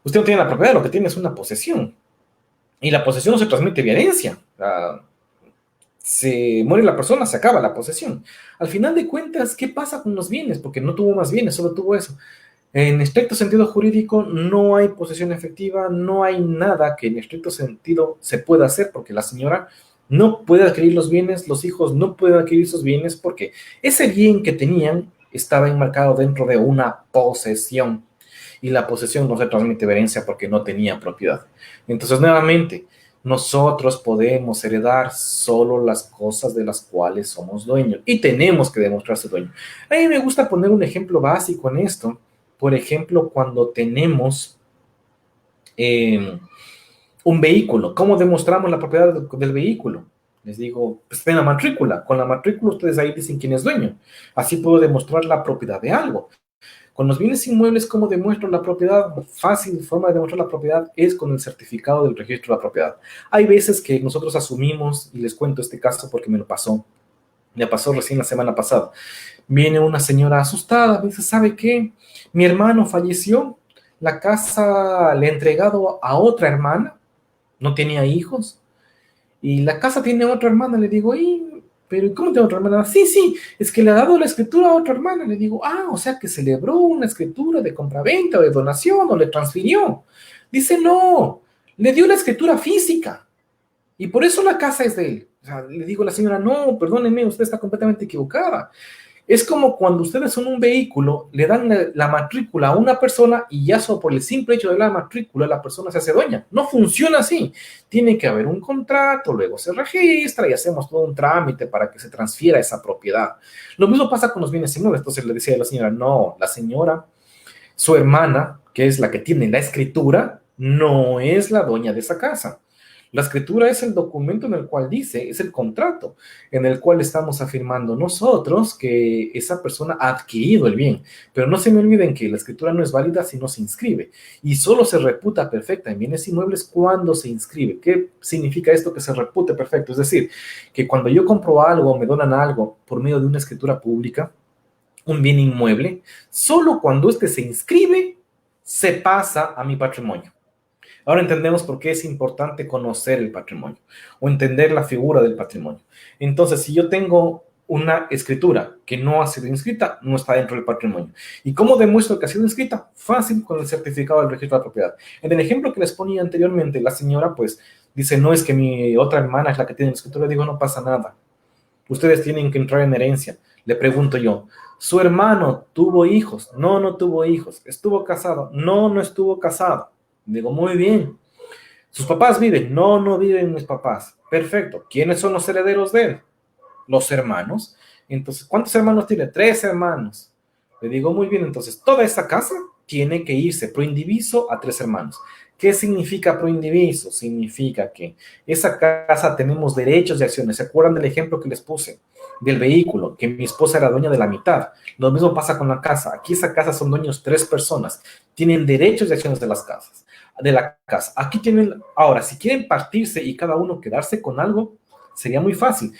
Usted no tiene la propiedad, lo que tiene es una posesión. Y la posesión no se transmite vía herencia. Se muere la persona, se acaba la posesión. Al final de cuentas, ¿qué pasa con los bienes? Porque no tuvo más bienes, solo tuvo eso. En estricto sentido jurídico, no hay posesión efectiva, no hay nada que en estricto sentido se pueda hacer, porque la señora no puede adquirir los bienes, los hijos no pueden adquirir esos bienes, porque ese bien que tenían estaba enmarcado dentro de una posesión, y la posesión no se transmite herencia porque no tenía propiedad. Entonces, nuevamente, nosotros podemos heredar solo las cosas de las cuales somos dueños, y tenemos que demostrarse dueño. A mí me gusta poner un ejemplo básico en esto. Por ejemplo, cuando tenemos un vehículo, ¿cómo demostramos la propiedad del vehículo? Les digo, pues en la matrícula. Con la matrícula ustedes ahí dicen quién es dueño. Así puedo demostrar la propiedad de algo. Con los bienes inmuebles, ¿cómo demuestro la propiedad? Fácil forma de demostrar la propiedad es con el certificado del registro de la propiedad. Hay veces que nosotros asumimos, y les cuento este caso porque me pasó recién la semana pasada. Viene una señora asustada, me dice, ¿sabe qué? Mi hermano falleció, la casa le he entregado a otra hermana, no tenía hijos, y la casa tiene otra hermana. Le digo, pero ¿cómo tiene otra hermana? Sí, es que le ha dado la escritura a otra hermana. Le digo, o sea que celebró una escritura de compraventa o de donación o le transfirió. Dice, no, le dio la escritura física y por eso la casa es de él. O sea, le digo a la señora, no, perdóneme, usted está completamente equivocada. Es como cuando ustedes son un vehículo, le dan la matrícula a una persona y ya solo por el simple hecho de la matrícula la persona se hace dueña. No funciona así. Tiene que haber un contrato, luego se registra y hacemos todo un trámite para que se transfiera esa propiedad. Lo mismo pasa con los bienes inmuebles. Entonces le decía a la señora, no, la señora, su hermana, que es la que tiene la escritura, no es la dueña de esa casa. La escritura es el documento en el cual dice, es el contrato en el cual estamos afirmando nosotros que esa persona ha adquirido el bien. Pero no se me olviden que la escritura no es válida si no se inscribe y solo se reputa perfecta en bienes inmuebles cuando se inscribe. ¿Qué significa esto que se repute perfecto? Es decir, que cuando yo compro algo o me donan algo por medio de una escritura pública, un bien inmueble, solo cuando este se inscribe, se pasa a mi patrimonio. Ahora entendemos por qué es importante conocer el patrimonio o entender la figura del patrimonio. Entonces, si yo tengo una escritura que no ha sido inscrita, no está dentro del patrimonio. ¿Y cómo demuestro que ha sido inscrita? Fácil, con el certificado del registro de la propiedad. En el ejemplo que les ponía anteriormente, la señora pues dice, no, es que mi otra hermana es la que tiene la escritura. Digo, no pasa nada. Ustedes tienen que entrar en herencia. Le pregunto yo, ¿su hermano tuvo hijos? No, no tuvo hijos. ¿Estuvo casado? No, no estuvo casado. Digo, muy bien. ¿Sus papás viven? No, no viven mis papás. Perfecto. ¿Quiénes son los herederos de él? Los hermanos. Entonces, ¿cuántos hermanos tiene? 3 hermanos. Le digo, muy bien, entonces, toda esa casa tiene que irse pro indiviso a 3 hermanos. ¿Qué significa pro indiviso? Significa que esa casa tenemos derechos y acciones. ¿Se acuerdan del ejemplo que les puse? Del vehículo, que mi esposa era dueña de la mitad. Lo mismo pasa con la casa. Aquí esa casa son dueños 3 personas. Tienen derechos y acciones de las casas, de la casa. Aquí tienen, ahora, si quieren partirse y cada uno quedarse con algo, sería muy fácil.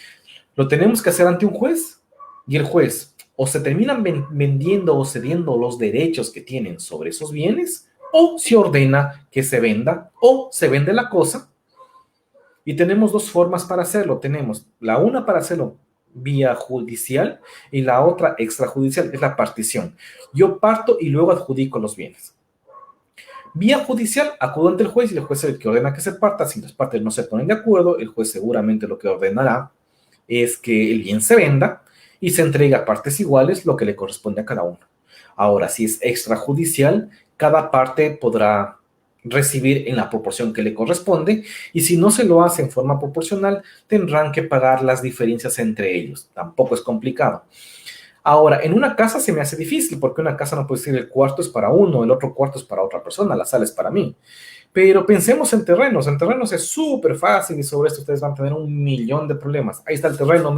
Lo tenemos que hacer ante un juez y el juez o se terminan vendiendo o cediendo los derechos que tienen sobre esos bienes o se ordena que se venda o se vende la cosa. Y tenemos 2 formas para hacerlo. Tenemos la una para hacerlo vía judicial y la otra extrajudicial, es la partición. Yo parto y luego adjudico los bienes. Vía judicial, acudo ante el juez y el juez es el que ordena que se parta. Si las partes no se ponen de acuerdo, el juez seguramente lo que ordenará es que el bien se venda y se entrega a partes iguales lo que le corresponde a cada uno. Ahora, si es extrajudicial, cada parte podrá recibir en la proporción que le corresponde y si no se lo hace en forma proporcional, tendrán que pagar las diferencias entre ellos. Tampoco es complicado. Ahora, en una casa se me hace difícil porque una casa no puede decir el cuarto es para uno, el otro cuarto es para otra persona, la sala es para mí. Pero pensemos en terrenos. En terrenos es súper fácil y sobre esto ustedes van a tener un millón de problemas. Ahí está el terreno,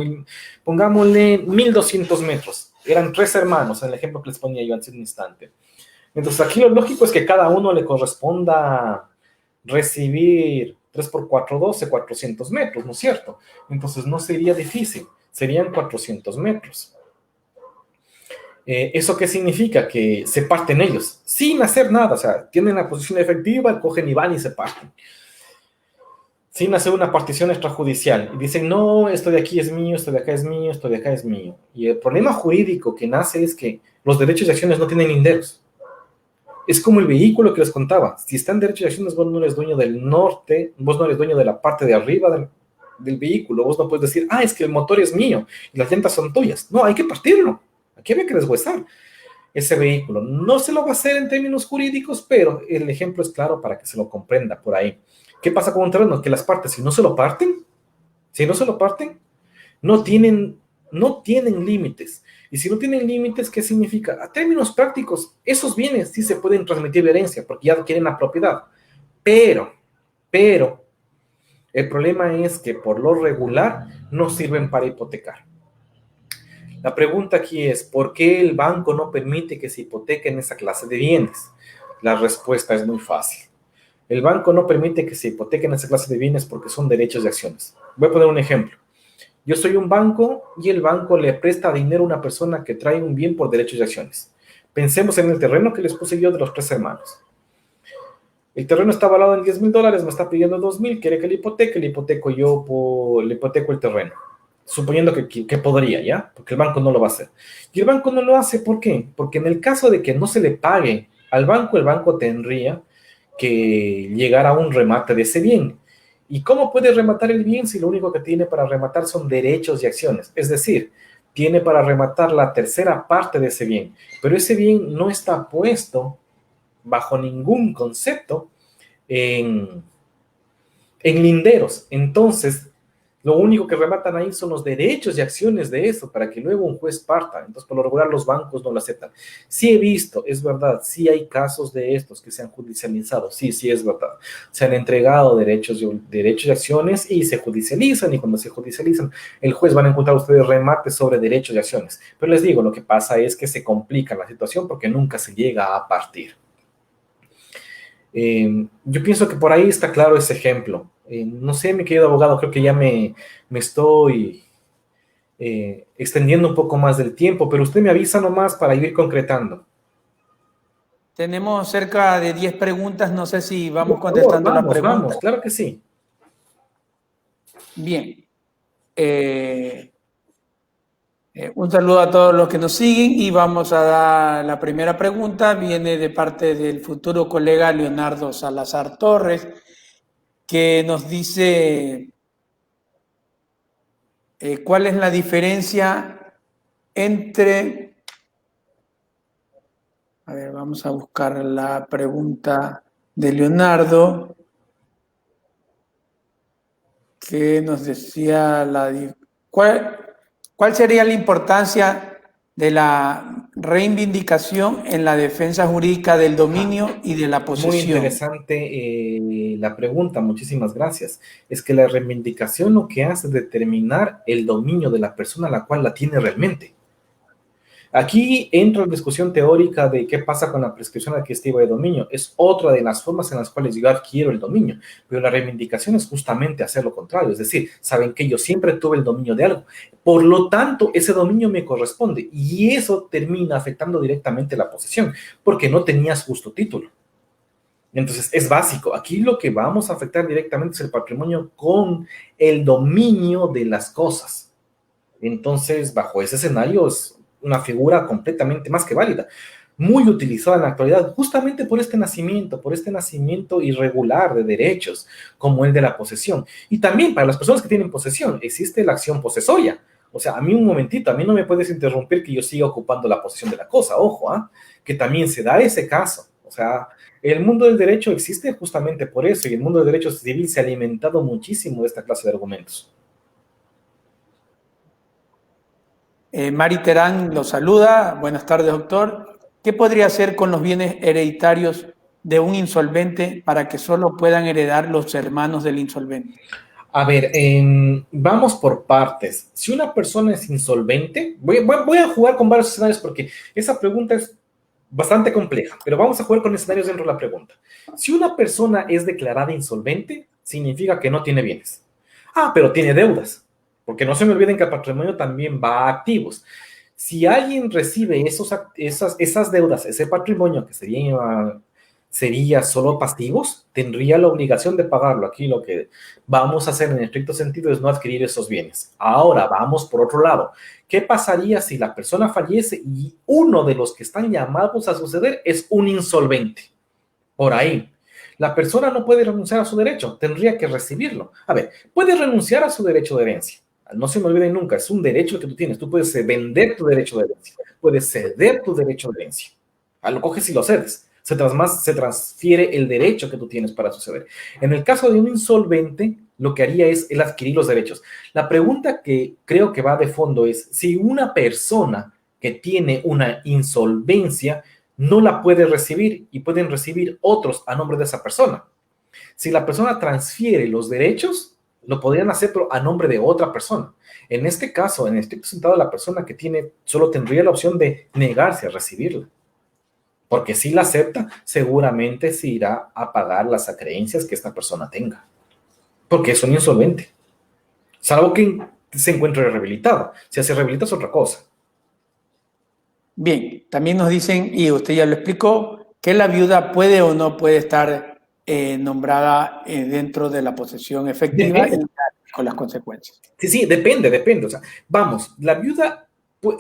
pongámosle 1200 metros. Eran 3 hermanos en el ejemplo que les ponía yo hace un instante. Entonces aquí lo lógico es que cada uno le corresponda recibir 3 por 4, 12, 400 metros, ¿no es cierto? Entonces no sería difícil, serían 400 metros. ¿Eso qué significa? Que se parten ellos, sin hacer nada, o sea, tienen la posición efectiva, cogen y van y se parten. Sin hacer una partición extrajudicial. Y dicen, no, esto de aquí es mío, esto de acá es mío, esto de acá es mío. Y el problema jurídico que nace es que los derechos y acciones no tienen linderos. Es como el vehículo que les contaba. Si está en derechos y acciones, vos no eres dueño del norte, vos no eres dueño de la parte de arriba del vehículo. Vos no puedes decir, es que el motor es mío y las llantas son tuyas. No, hay que partirlo. Aquí había que deshuesar ese vehículo. No se lo va a hacer en términos jurídicos, pero el ejemplo es claro para que se lo comprenda por ahí. ¿Qué pasa con un terreno? Que las partes, si no se lo parten, no tienen límites. Y si no tienen límites, ¿qué significa? A términos prácticos, esos bienes sí se pueden transmitir de herencia porque ya adquieren la propiedad. Pero, el problema es que por lo regular no sirven para hipotecar. La pregunta aquí es, ¿por qué el banco no permite que se hipotequen esa clase de bienes? La respuesta es muy fácil. El banco no permite que se hipotequen esa clase de bienes porque son derechos de acciones. Voy a poner un ejemplo. Yo soy un banco y el banco le presta dinero a una persona que trae un bien por derechos de acciones. Pensemos en el terreno que les puse yo de los 3 hermanos. El terreno está avalado en $10,000, me está pidiendo 2,000, quiere que le hipoteco le hipoteco el terreno. Suponiendo que podría, ¿ya? Porque el banco no lo va a hacer. Y el banco no lo hace, ¿por qué? Porque en el caso de que no se le pague al banco, el banco tendría que llegar a un remate de ese bien. ¿Y cómo puede rematar el bien si lo único que tiene para rematar son derechos y acciones? Es decir, tiene para rematar la tercera parte de ese bien, pero ese bien no está puesto bajo ningún concepto en linderos. Entonces, lo único que rematan ahí son los derechos y acciones de eso para que luego un juez parta. Entonces, por lo regular, los bancos no lo aceptan. Sí he visto, es verdad, sí hay casos de estos que se han judicializado. Sí, es verdad. Se han entregado derechos y acciones y se judicializan. Y cuando se judicializan, el juez van a encontrar ustedes remates sobre derechos y acciones. Pero les digo, lo que pasa es que se complica la situación porque nunca se llega a partir. Yo pienso que por ahí está claro ese ejemplo. No sé, mi querido abogado, creo que ya me estoy extendiendo un poco más del tiempo, pero usted me avisa nomás para ir concretando. Tenemos cerca de 10 preguntas, no sé si vamos contestando las preguntas. Vamos, claro que sí. Bien. Un saludo a todos los que nos siguen y vamos a dar la primera pregunta. Viene de parte del futuro colega Leonardo Salazar Torres, que nos dice cuál es la diferencia entre... A ver, vamos a buscar la pregunta de Leonardo, que nos decía ¿cuál sería la importancia de la reivindicación en la defensa jurídica del dominio y de la posesión? Muy interesante la pregunta, muchísimas gracias. Es que la reivindicación lo que hace es determinar el dominio de la persona a la cual la tiene realmente. Aquí entra la discusión teórica de qué pasa con la prescripción adquisitiva de dominio. Es otra de las formas en las cuales yo adquiero el dominio, pero la reivindicación es justamente hacer lo contrario, es decir, saben que yo siempre tuve el dominio de algo, por lo tanto, ese dominio me corresponde y eso termina afectando directamente la posesión, porque no tenías justo título. Entonces, es básico. Aquí lo que vamos a afectar directamente es el patrimonio con el dominio de las cosas. Entonces, bajo ese escenario es una figura completamente más que válida, muy utilizada en la actualidad, justamente por este nacimiento irregular de derechos, como el de la posesión. Y también para las personas que tienen posesión, existe la acción posesoria. O sea, a mí un momentito, a mí no me puedes interrumpir que yo siga ocupando la posesión de la cosa, ojo, que también se da ese caso. O sea, el mundo del derecho existe justamente por eso, y el mundo del derecho civil se ha alimentado muchísimo de esta clase de argumentos. Mari Terán lo saluda. Buenas tardes, doctor. ¿Qué podría hacer con los bienes hereditarios de un insolvente para que solo puedan heredar los hermanos del insolvente? A ver, vamos por partes. Si una persona es insolvente, voy a jugar con varios escenarios porque esa pregunta es bastante compleja, pero vamos a jugar con escenarios dentro de la pregunta. Si una persona es declarada insolvente, significa que no tiene bienes. Pero tiene deudas, porque no se me olviden que el patrimonio también va a activos. Si alguien recibe esas deudas, ese patrimonio que sería solo pasivos, tendría la obligación de pagarlo. Aquí lo que vamos a hacer en estricto sentido es no adquirir esos bienes. Ahora vamos por otro lado. ¿Qué pasaría si la persona fallece y uno de los que están llamados a suceder es un insolvente? Por ahí. La persona no puede renunciar a su derecho, tendría que recibirlo. A ver, puede renunciar a su derecho de herencia. No se me olvide nunca, es un derecho que tú tienes. Tú puedes vender tu derecho de herencia, puedes ceder tu derecho de herencia. Lo coges y lo cedes. Se transfiere el derecho que tú tienes para suceder. En el caso de un insolvente, lo que haría es el adquirir los derechos. La pregunta que creo que va de fondo es, si una persona que tiene una insolvencia no la puede recibir y pueden recibir otros a nombre de esa persona. Si la persona transfiere los derechos, lo podrían hacer pero a nombre de otra persona. En este caso, en estricto sentido, la persona que tiene solo tendría la opción de negarse a recibirla. Porque si la acepta, seguramente se irá a pagar las acreencias que esta persona tenga. Porque es un insolvente. Salvo que se encuentre rehabilitado. Si se rehabilita es otra cosa. Bien, también nos dicen, y usted ya lo explicó, que la viuda puede o no puede estar nombrada dentro de la posesión efectiva y con las consecuencias. Sí, depende. O sea, vamos, la viuda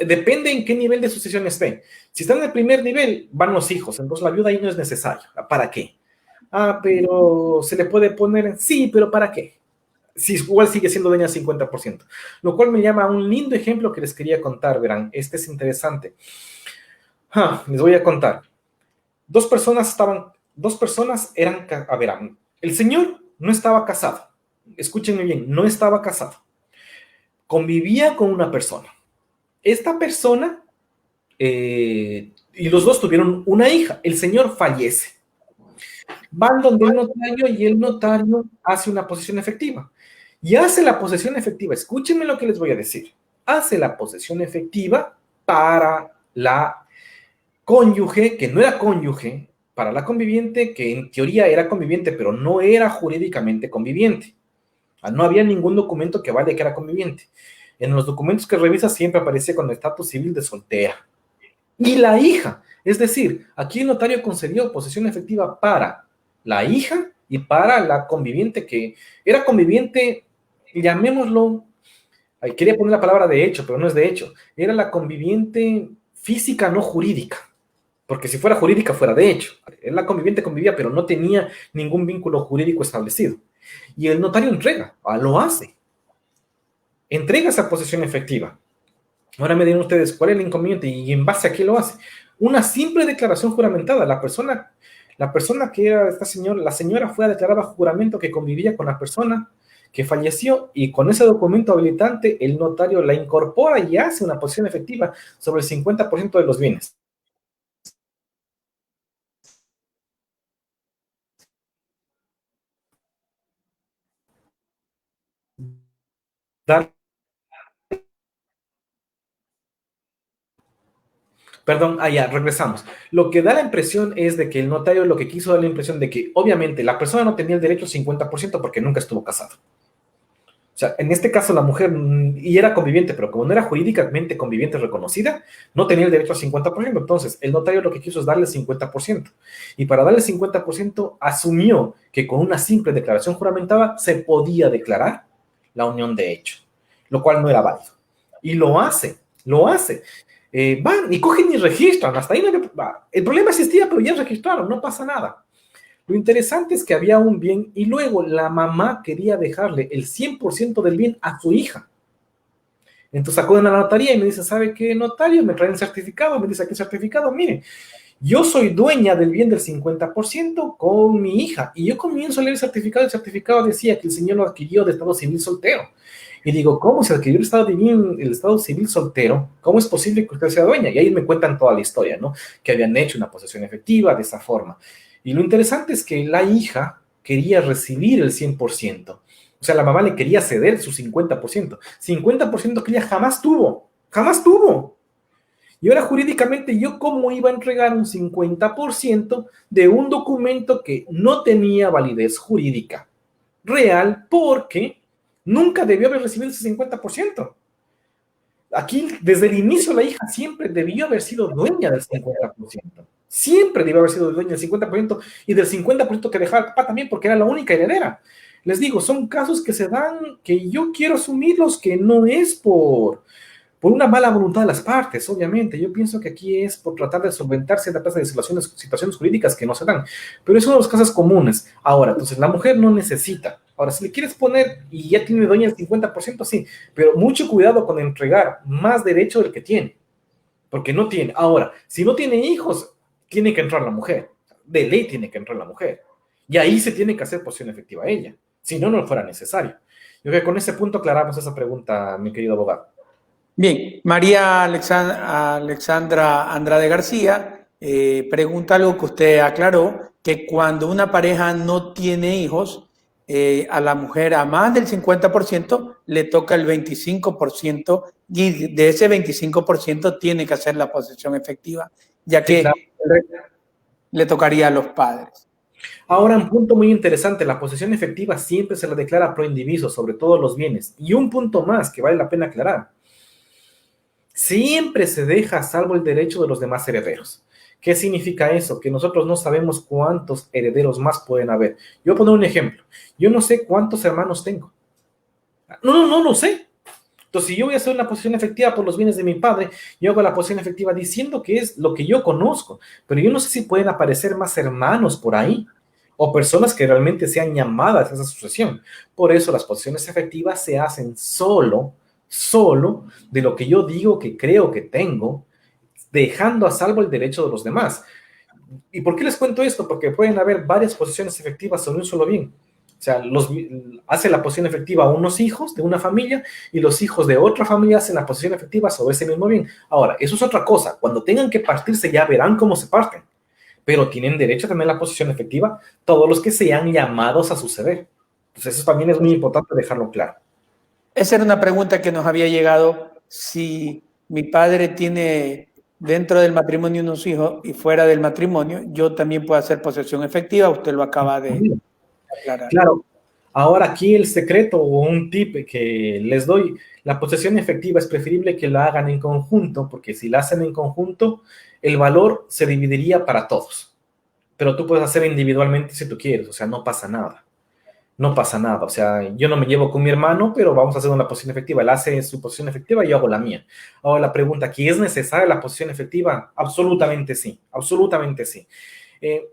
depende en qué nivel de sucesión esté. Si está en el primer nivel, van los hijos, entonces la viuda ahí no es necesario. ¿Para qué? Pero se le puede poner, sí, pero ¿para qué? Sí, igual sigue siendo dueña 50%. Lo cual me llama a un lindo ejemplo que les quería contar, verán, este es interesante. Les voy a contar. Dos personas verán, el señor no estaba casado. Escúchenme bien, no estaba casado. Convivía con una persona. Esta persona, y los dos tuvieron una hija. El señor fallece. Van donde el notario y el notario hace una posesión efectiva. Y hace la posesión efectiva. Escúchenme lo que les voy a decir. Hace la posesión efectiva para la cónyuge, que no era cónyuge, para la conviviente, que en teoría era conviviente, pero no era jurídicamente conviviente. No había ningún documento que valga que era conviviente. En los documentos que revisa siempre aparecía con el estatus civil de soltera. Y la hija, es decir, aquí el notario concedió posesión efectiva para la hija y para la conviviente, que era conviviente, llamémoslo, Ay, quería poner la palabra de hecho, pero no es de hecho. Era la conviviente física, no jurídica. Porque si fuera jurídica, fuera de hecho. La conviviente convivía, pero no tenía ningún vínculo jurídico establecido. Y el notario entrega, lo hace. Entrega esa posesión efectiva. Ahora me dirán ustedes, ¿cuál es el inconveniente? ¿Y en base a qué lo hace? Una simple declaración juramentada. La persona que era esta señora, la señora fue a declarar bajo juramento que convivía con la persona que falleció y con ese documento habilitante el notario la incorpora y hace una posesión efectiva sobre el 50% de los bienes. Dar Perdón, ya, regresamos. Lo que da la impresión es de que el notario lo que quiso dar la impresión de que obviamente la persona no tenía el derecho al 50% porque nunca estuvo casado. O sea, en este caso la mujer, y era conviviente, pero como no era jurídicamente conviviente reconocida, no tenía el derecho al 50%. Entonces, el notario lo que quiso es darle el 50%. Y para darle el 50%, asumió que con una simple declaración juramentada se podía declarar la unión de hecho, lo cual no era válido. Y lo hace, lo hace. Van y cogen y registran. Hasta ahí el problema existía, pero ya registraron, no pasa nada. Lo interesante es que había un bien y luego la mamá quería dejarle el 100% del bien a su hija. Entonces acuden a la notaría y me dice, ¿sabe qué, notario? Me traen el certificado, me dice, ¿qué certificado? Mire, yo soy dueña del bien del 50% con mi hija. Y yo comienzo a leer el certificado decía que el señor lo adquirió de estado civil soltero. Y digo, ¿cómo se adquirió el estado civil soltero? ¿Cómo es posible que usted sea dueña? Y ahí me cuentan toda la historia, ¿no? Que habían hecho una posesión efectiva de esa forma. Y lo interesante es que la hija quería recibir el 100%. O sea, la mamá le quería ceder su 50%. 50% que ella jamás tuvo. Jamás tuvo. Y ahora jurídicamente, ¿yo cómo iba a entregar un 50% de un documento que no tenía validez jurídica real porque nunca debió haber recibido ese 50%? Aquí, desde el inicio, la hija siempre debió haber sido dueña del 50%. Siempre debió haber sido dueña del 50% y del 50% que dejaba el papá también, porque era la única heredera. Les digo, son casos que se dan, que yo quiero asumirlos, que no es por una mala voluntad de las partes, obviamente. Yo pienso que aquí es por tratar de solventar cierta clase de situaciones jurídicas que no se dan, pero es uno de los casos comunes. Ahora, entonces, la mujer no necesita. Ahora, si le quieres poner y ya tiene dueña el 50%, sí, pero mucho cuidado con entregar más derecho del que tiene, porque no tiene. Ahora, si no tiene hijos, tiene que entrar la mujer. De ley tiene que entrar la mujer. Y ahí se tiene que hacer posición efectiva a ella. Si no, no fuera necesario. Yo creo que con ese punto aclaramos esa pregunta, mi querido abogado. Bien, María Alexandra Andrade García pregunta algo que usted aclaró, que cuando una pareja no tiene hijos, a la mujer a más del 50% le toca el 25% y de ese 25% tiene que hacer la posesión efectiva, ya Sí, que claro. le tocaría a los padres. Ahora, un punto muy interesante, la posesión efectiva siempre se la declara pro indiviso sobre todos los bienes. Y un punto más que vale la pena aclarar, siempre se deja a salvo el derecho de los demás herederos. ¿Qué significa eso? Que nosotros no sabemos cuántos herederos más pueden haber. Yo voy a poner un ejemplo. Yo no sé cuántos hermanos tengo. No lo sé. Entonces, si yo voy a hacer una posesión efectiva por los bienes de mi padre, yo hago la posesión efectiva diciendo que es lo que yo conozco, pero yo no sé si pueden aparecer más hermanos por ahí o personas que realmente sean llamadas a esa sucesión. Por eso las posesiones efectivas se hacen solo de lo que yo digo que creo que tengo, dejando a salvo el derecho de los demás. ¿Y por qué les cuento esto? Porque pueden haber varias posesiones efectivas sobre un solo bien. O sea, hace la posesión efectiva a unos hijos de una familia y los hijos de otra familia hacen la posesión efectiva sobre ese mismo bien. Ahora, eso es otra cosa. Cuando tengan que partirse ya verán cómo se parten. Pero tienen derecho a tener la posesión efectiva todos los que sean llamados a suceder. Entonces, eso también es muy importante dejarlo claro. Esa era una pregunta que nos había llegado, si mi padre tiene dentro del matrimonio unos hijos y fuera del matrimonio, yo también puedo hacer posesión efectiva, usted lo acaba de aclarar. Claro. Ahora aquí el secreto o un tip que les doy, la posesión efectiva es preferible que la hagan en conjunto, porque si la hacen en conjunto, el valor se dividiría para todos. Pero tú puedes hacer individualmente si tú quieres, o sea, no pasa nada. no pasa nada. O sea, yo no me llevo con mi hermano, pero vamos a hacer una posición efectiva. Él hace su posición efectiva y yo hago la mía. Ahora la pregunta, ¿qué es necesaria la posición efectiva? Absolutamente sí, absolutamente sí.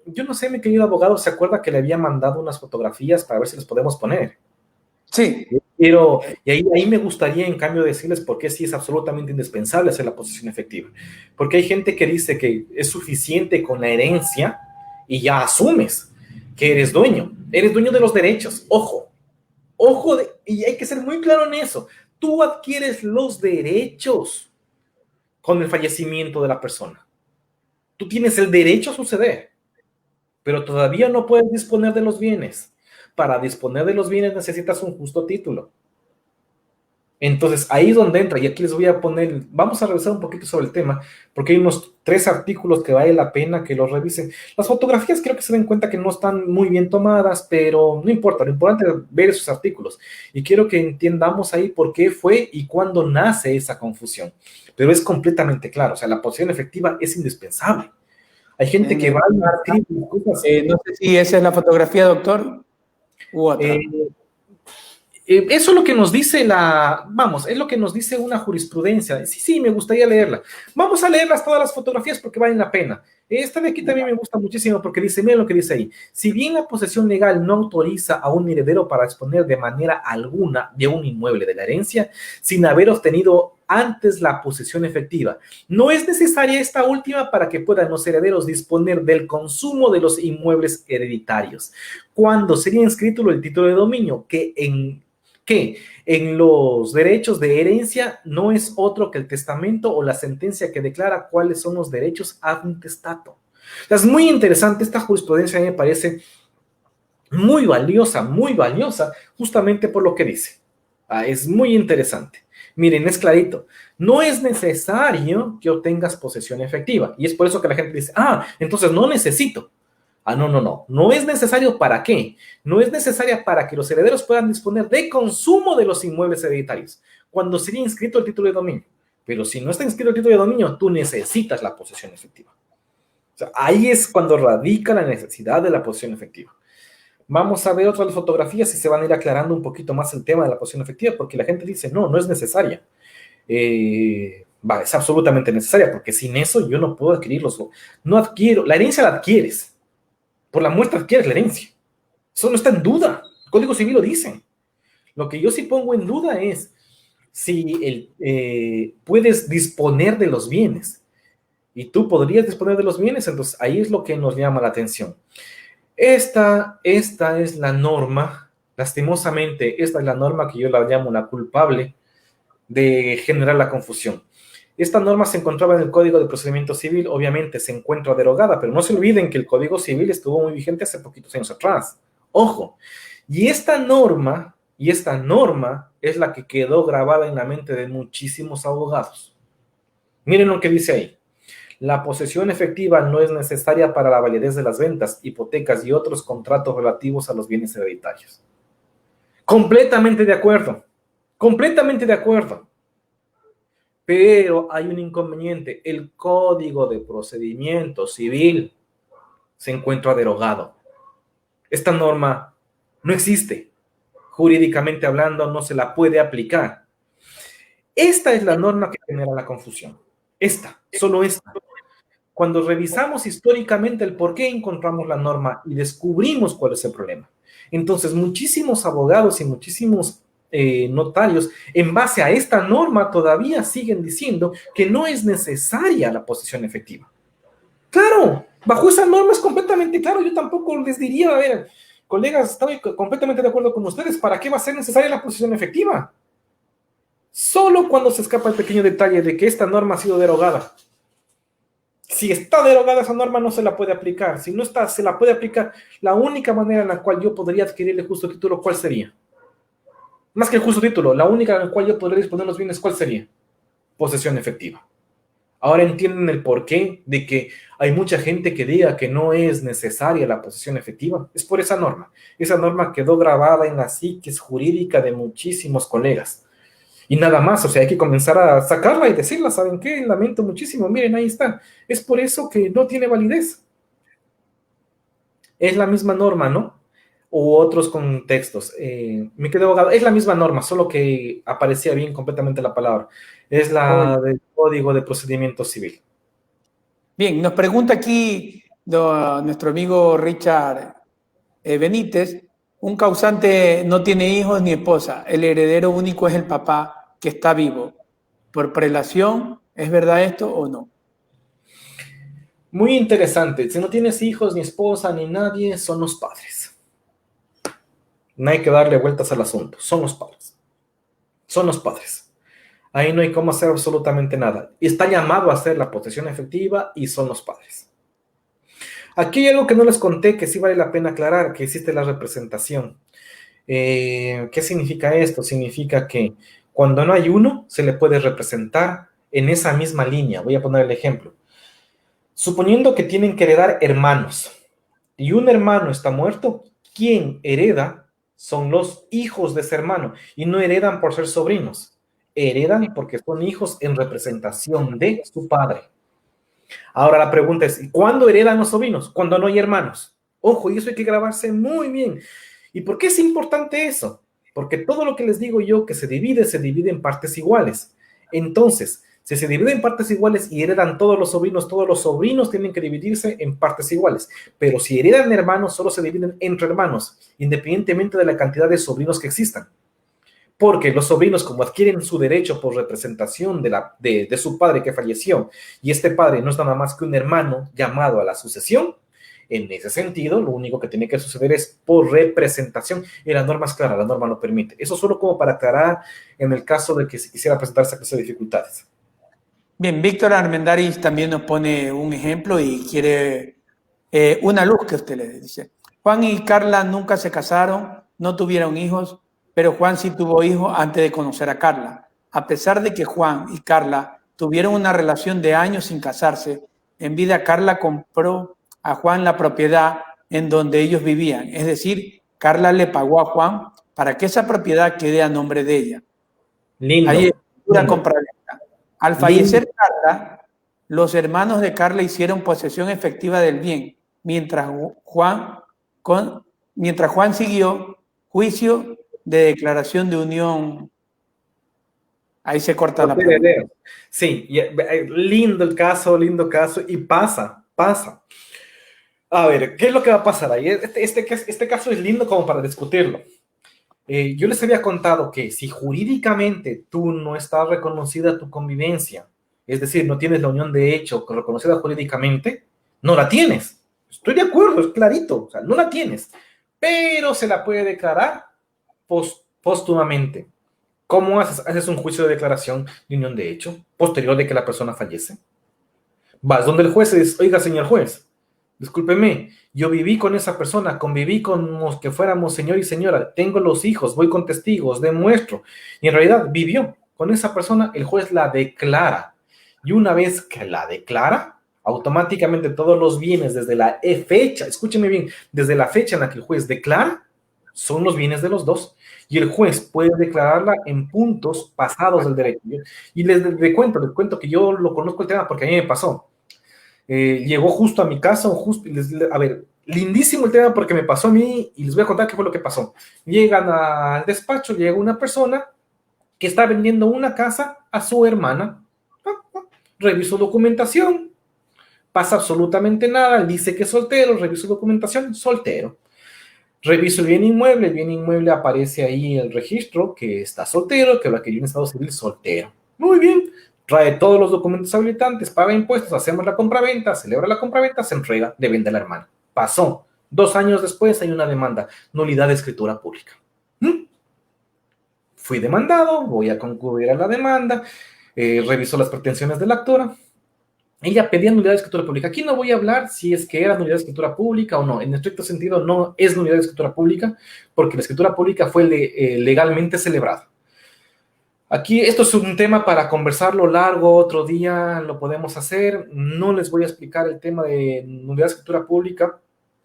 Yo no sé, mi querido abogado, ¿se acuerda que le había mandado unas fotografías para ver si las podemos poner? Sí, Pero, y ahí me gustaría, en cambio, decirles por qué sí es absolutamente indispensable hacer la posición efectiva. Porque hay gente que dice que es suficiente con la herencia y ya asumes que eres dueño de los derechos. Ojo, ojo, y hay que ser muy claro en eso. Tú adquieres los derechos con el fallecimiento de la persona. Tú tienes el derecho a suceder, pero todavía no puedes disponer de los bienes. Para disponer de los bienes necesitas un justo título. Entonces, ahí es donde entra, y aquí les voy a poner, vamos a revisar un poquito sobre el tema, porque hay unos 3 artículos que vale la pena que los revisen. Las fotografías creo que se den cuenta que no están muy bien tomadas, pero no importa, lo importante es ver esos artículos. Y quiero que entendamos ahí por qué fue y cuándo nace esa confusión. Pero es completamente claro, o sea, la posición efectiva es indispensable. Hay gente que va a escribir cosas. no sé si esa es la fotografía, doctor, u otra. Eso es lo que nos dice es lo que nos dice una jurisprudencia. Sí, sí, me gustaría leerla. Vamos a leerlas todas las fotografías porque valen la pena. Esta de aquí también me gusta muchísimo porque dice, miren lo que dice ahí. Si bien la posesión legal no autoriza a un heredero para disponer de manera alguna de un inmueble de la herencia, sin haber obtenido antes la posesión efectiva, no es necesaria esta última para que puedan los herederos disponer del consumo de los inmuebles hereditarios, cuando sería inscrito el título de dominio, que en los derechos de herencia no es otro que el testamento o la sentencia que declara cuáles son los derechos ad intestato. Es muy interesante, esta jurisprudencia a mí me parece muy valiosa, justamente por lo que dice. Es muy interesante. Miren, es clarito. No es necesario que obtengas posesión efectiva. Y es por eso que la gente dice, entonces no necesito. No. No es necesario para qué. No es necesaria para que los herederos puedan disponer de consumo de los inmuebles hereditarios, cuando sería inscrito el título de dominio. Pero si no está inscrito el título de dominio, tú necesitas la posesión efectiva. O sea, ahí es cuando radica la necesidad de la posesión efectiva. Vamos a ver otras fotografías y se van a ir aclarando un poquito más el tema de la posesión efectiva, porque la gente dice, no es necesaria. Es absolutamente necesaria, porque sin eso yo no puedo adquirirlos. No adquiero, la herencia la adquieres. Por la muerte adquieres la herencia. Eso no está en duda. El Código Civil lo dice. Lo que yo sí pongo en duda es si puedes disponer de los bienes. Y tú podrías disponer de los bienes, entonces ahí es lo que nos llama la atención. Esta es la norma, lastimosamente, esta es la norma que yo la llamo la culpable de generar la confusión. Esta norma se encontraba en el Código de Procedimiento Civil, obviamente se encuentra derogada, pero no se olviden que el Código Civil estuvo muy vigente hace poquitos años atrás. Ojo, y esta norma es la que quedó grabada en la mente de muchísimos abogados. Miren lo que dice ahí. La posesión efectiva no es necesaria para la validez de las ventas, hipotecas y otros contratos relativos a los bienes hereditarios. Completamente de acuerdo. Completamente de acuerdo. Pero hay un inconveniente. El Código de Procedimiento Civil se encuentra derogado. Esta norma no existe. Jurídicamente hablando, no se la puede aplicar. Esta es la norma que genera la confusión. Solo esta. Cuando revisamos históricamente el por qué encontramos la norma y descubrimos cuál es el problema. Entonces, muchísimos abogados y muchísimos notarios, en base a esta norma, todavía siguen diciendo que no es necesaria la posesión efectiva. Claro, bajo esa norma es completamente claro. Yo tampoco les diría, a ver, colegas, estoy completamente de acuerdo con ustedes, ¿para qué va a ser necesaria la posesión efectiva? Solo cuando se escapa el pequeño detalle de que esta norma ha sido derogada. Si está derogada esa norma, no se la puede aplicar. Si no está, se la puede aplicar. La única manera en la cual yo podría adquirir el justo título, ¿cuál sería? Más que el justo título, la única en la cual yo podría disponer los bienes, ¿cuál sería? Posesión efectiva. Ahora entienden el porqué de que hay mucha gente que diga que no es necesaria la posesión efectiva. Es por esa norma. Esa norma quedó grabada en la psiquis jurídica de muchísimos colegas. Y nada más, o sea, hay que comenzar a sacarla y decirla, ¿saben qué? Lamento muchísimo, miren, ahí está. Es por eso que no tiene validez. Es la misma norma, ¿no? u otros contextos. Mi querido abogado, es la misma norma, solo que aparecía bien completamente la palabra. Es Oye, la del Código de Procedimiento Civil. bien, nos pregunta aquí nuestro amigo Richard Benítez, un causante no tiene hijos ni esposa, el heredero único es el papá que está vivo. ¿Por prelación es verdad esto o no? Muy interesante. Si no tienes hijos, ni esposa, ni nadie, son los padres. No hay que darle vueltas al asunto. Son los padres. Son los padres. Ahí no hay cómo hacer absolutamente nada. Está llamado a hacer la posesión efectiva y son los padres. Aquí hay algo que no les conté que sí vale la pena aclarar, que existe la representación. ¿Qué significa esto? Significa que cuando no hay uno, se le puede representar en esa misma línea. Voy a poner el ejemplo. Suponiendo que tienen que heredar hermanos y un hermano está muerto, quien hereda son los hijos de ese hermano y no heredan por ser sobrinos, heredan porque son hijos en representación de su padre. Ahora la pregunta es, ¿cuándo heredan los sobrinos? Cuando no hay hermanos. Ojo, y eso hay que grabarse muy bien. ¿Y por qué es importante eso? Porque todo lo que les digo yo que se divide en partes iguales. Entonces, si se divide en partes iguales y heredan todos los sobrinos tienen que dividirse en partes iguales. Pero si heredan hermanos, solo se dividen entre hermanos, independientemente de la cantidad de sobrinos que existan. Porque los sobrinos, como adquieren su derecho por representación de su padre que falleció, y este padre no es nada más que un hermano llamado a la sucesión, en ese sentido, lo único que tiene que suceder es por representación, y la norma es clara, la norma lo permite. Eso solo como para aclarar en el caso de que se quisiera presentar esa clase de dificultades. Bien, Víctor Armendáriz también nos pone un ejemplo y quiere una luz que usted le dice. Juan y Carla nunca se casaron, no tuvieron hijos, pero Juan sí tuvo hijos antes de conocer a Carla. A pesar de que Juan y Carla tuvieron una relación de años sin casarse, en vida Carla compró a Juan la propiedad en donde ellos vivían. Es decir, Carla le pagó a Juan para que esa propiedad quede a nombre de ella. Ahí es Lindo, una lindo, compraventa. Al lindo. fallecer Carla, los hermanos de Carla hicieron posesión efectiva del bien, con, mientras Juan siguió juicio de declaración de unión. Ahí se corta la pregunta. Sí, lindo caso, y pasa. A ver, ¿qué es lo que va a pasar ahí? Este caso es lindo como para discutirlo. Yo les había contado que si jurídicamente tú no está reconocida tu convivencia, es decir, no tienes la unión de hecho reconocida jurídicamente, no la tienes. Estoy de acuerdo, es clarito, o sea, no la tienes, pero se la puede declarar póstumamente. ¿Cómo haces? Haces un juicio de declaración de unión de hecho posterior de que la persona fallece. Vas donde el juez y dices, oiga, señor juez, discúlpeme, yo viví con esa persona, conviví como que fuéramos señor y señora, tengo los hijos, voy con testigos, demuestro, y en realidad vivió con esa persona, el juez la declara. Y una vez que la declara, automáticamente todos los bienes desde la fecha, escúcheme bien, desde la fecha en la que el juez declara, son los bienes de los dos. Y el juez puede declararla en puntos pasados del derecho. Y les cuento que yo lo conozco el tema porque a mí me pasó. Llegó justo a mi casa, a ver, lindísimo el tema porque me pasó a mí y les voy a contar qué fue lo que pasó. Llegan al despacho, llega una persona que está vendiendo una casa a su hermana, reviso documentación, pasa absolutamente nada, dice que es soltero, reviso documentación, soltero. Reviso el bien inmueble aparece ahí el registro que está soltero, que lo que vive en estado civil soltero. Muy bien, trae todos los documentos habilitantes, paga impuestos, hacemos la compraventa, celebra la compraventa, se entrega, le vende a la hermana. Pasó. 2 años después hay una demanda, nulidad de escritura pública. Fui demandado, voy a concurrir a la demanda, reviso las pretensiones de la actora. Ella pedía nulidad de escritura pública. Aquí no voy a hablar si es que era nulidad de escritura pública o no. En estricto sentido, no es nulidad de escritura pública, porque la escritura pública fue legalmente celebrada. Aquí esto es un tema para conversarlo largo, otro día lo podemos hacer. No les voy a explicar el tema de nulidad de escritura pública.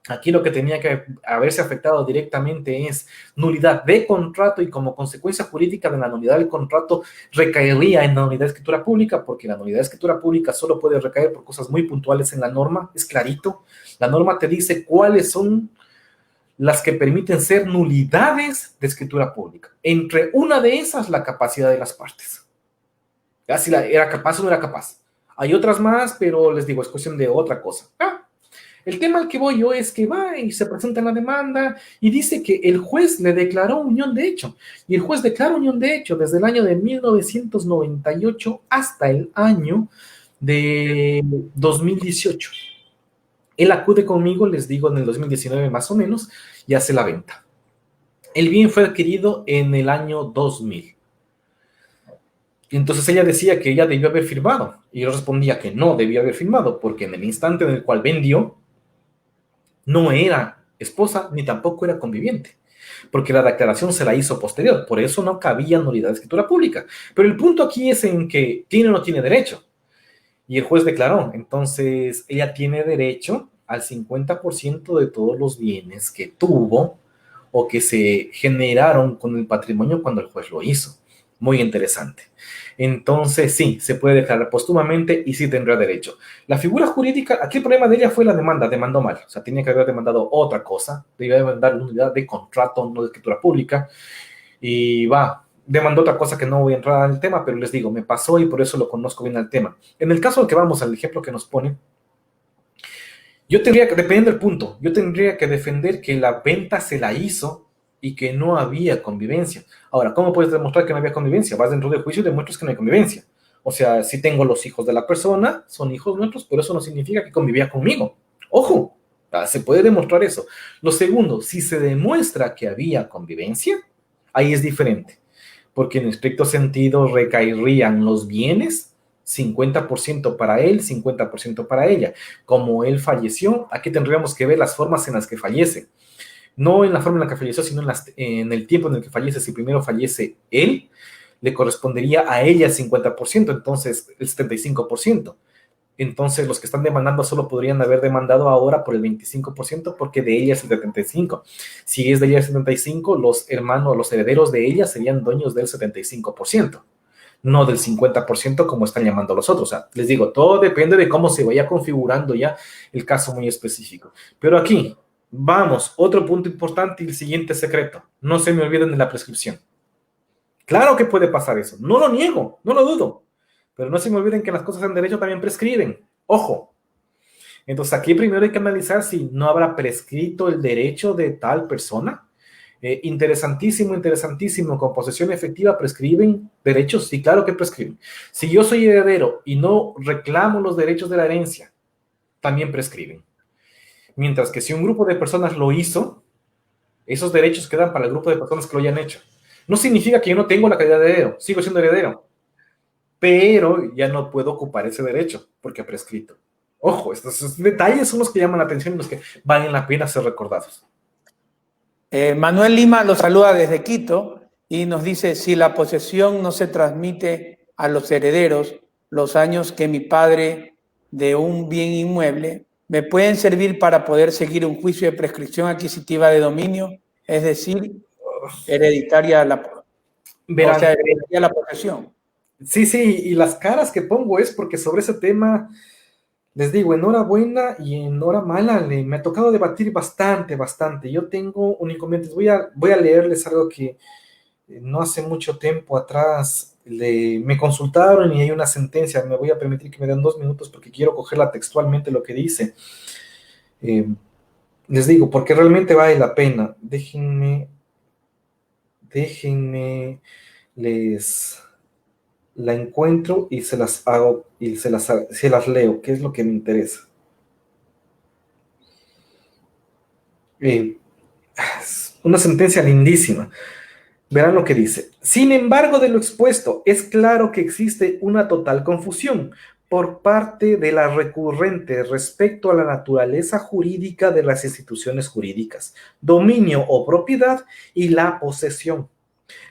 Aquí lo que tenía que haberse afectado directamente es nulidad de contrato y como consecuencia jurídica de la nulidad del contrato recaería en la nulidad de escritura pública porque la nulidad de escritura pública solo puede recaer por cosas muy puntuales en la norma, es clarito. La norma te dice cuáles son las que permiten ser nulidades de escritura pública. Entre una de esas, la capacidad de las partes. Ya si era capaz o no era capaz. Hay otras más, pero les digo, es cuestión de otra cosa. El tema al que voy yo es que va y se presenta en la demanda y dice que el juez le declaró unión de hecho. Y el juez declara unión de hecho desde el año de 1998 hasta el año de 2018. Él acude conmigo, les digo, en el 2019 más o menos, y hace la venta. El bien fue adquirido en el año 2000. Y entonces ella decía que ella debió haber firmado. Y yo respondía que no debió haber firmado, porque en el instante en el cual vendió, no era esposa ni tampoco era conviviente, porque la declaración se la hizo posterior, por eso no cabía nulidad de escritura pública. Pero el punto aquí es en que tiene o no tiene derecho. Y el juez declaró, entonces ella tiene derecho al 50% de todos los bienes que tuvo o que se generaron con el patrimonio cuando el juez lo hizo. Muy interesante. Entonces, sí, se puede declarar póstumamente y sí tendrá derecho. La figura jurídica, aquí el problema de ella fue la demanda, demandó mal. O sea, tenía que haber demandado otra cosa, debía demandar una unidad de contrato, no de escritura pública, y demandó otra cosa que no voy a entrar al tema, pero les digo, me pasó y por eso lo conozco bien al tema. En el caso al que vamos, al ejemplo que nos pone, yo tendría que, dependiendo del punto, yo tendría que defender que la venta se la hizo y que no había convivencia. Ahora, ¿cómo puedes demostrar que no había convivencia? Vas dentro del juicio y demuestras que no hay convivencia. O sea, si tengo los hijos de la persona, son hijos nuestros, pero eso no significa que convivía conmigo. ¡Ojo! Se puede demostrar eso. Lo segundo, si se demuestra que había convivencia, ahí es diferente. Porque en estricto sentido recaerían los bienes, 50% para él, 50% para ella. Como él falleció, aquí tendríamos que ver las formas en las que fallece. No en la forma en la que falleció, sino en el tiempo en el que fallece. Si primero fallece él, le correspondería a ella el 50%, entonces el 75%. Entonces los que están demandando solo podrían haber demandado ahora por el 25% porque de ella es el 75%. Si es de ella el 75%, los hermanos, los herederos de ella serían dueños del 75%, no del 50% como están llamando los otros. O sea, les digo, todo depende de cómo se vaya configurando ya el caso muy específico. Pero aquí, vamos, otro punto importante y el siguiente secreto. No se me olviden de la prescripción. Claro que puede pasar eso, no lo niego, no lo dudo. Pero no se me olviden que las cosas en derecho también prescriben. Ojo. Entonces aquí primero hay que analizar si no habrá prescrito el derecho de tal persona. Interesantísimo, interesantísimo. Con posesión efectiva prescriben derechos. Sí, claro que prescriben. Si yo soy heredero y no reclamo los derechos de la herencia, también prescriben. Mientras que si un grupo de personas lo hizo, esos derechos quedan para el grupo de personas que lo hayan hecho. No significa que yo no tengo la calidad de heredero. Sigo siendo heredero. Pero ya no puedo ocupar ese derecho porque ha prescrito. Ojo, estos detalles son los que llaman la atención y los que valen la pena ser recordados. Manuel Lima lo saluda desde Quito y nos dice, si la posesión no se transmite a los herederos, los años que mi padre de un bien inmueble me pueden servir para poder seguir un juicio de prescripción adquisitiva de dominio, es decir, hereditaria la posesión. Sí, y las caras que pongo es porque sobre ese tema, les digo, en hora buena y en hora mala, me ha tocado debatir bastante. Yo tengo un inconveniente. Voy a leerles algo que no hace mucho tiempo atrás me consultaron y hay una sentencia. Me voy a permitir que me den 2 minutos porque quiero cogerla textualmente lo que dice. Les digo, porque realmente vale la pena. Déjenme, les la encuentro y se las hago y se las leo, que es lo que me interesa. Una sentencia lindísima. Verán lo que dice. Sin embargo, de lo expuesto, es claro que existe una total confusión por parte de la recurrente respecto a la naturaleza jurídica de las instituciones jurídicas, dominio o propiedad y la posesión.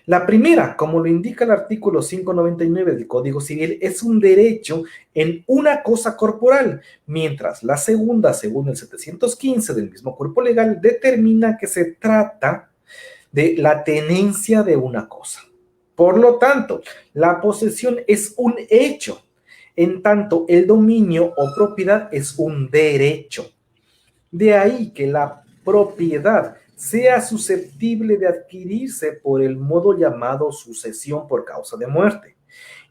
La primera, como lo indica el artículo 599 del Código Civil, es un derecho en una cosa corporal, mientras la segunda, según el 715 del mismo cuerpo legal, determina que se trata de la tenencia de una cosa. Por lo tanto, la posesión es un hecho, en tanto el dominio o propiedad es un derecho. De ahí que la propiedad sea susceptible de adquirirse por el modo llamado sucesión por causa de muerte.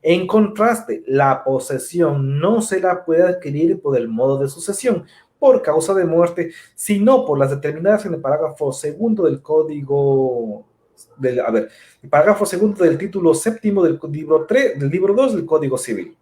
En contraste, la posesión no se la puede adquirir por el modo de sucesión por causa de muerte, sino por las determinadas en el parágrafo segundo del Código el parágrafo segundo del título séptimo del libro 2 del Código Civil.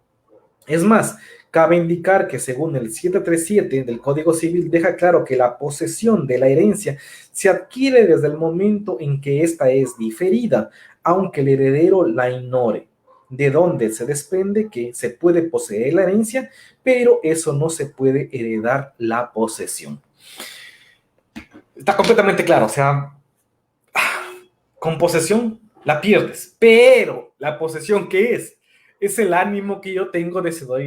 Es más, cabe indicar que según el 737 del Código Civil deja claro que la posesión de la herencia se adquiere desde el momento en que ésta es diferida, aunque el heredero la ignore, de donde se desprende que se puede poseer la herencia, pero eso no se puede heredar la posesión. Está completamente claro, o sea, con posesión la pierdes, pero la posesión, ¿qué es? Es el ánimo que yo tengo de señor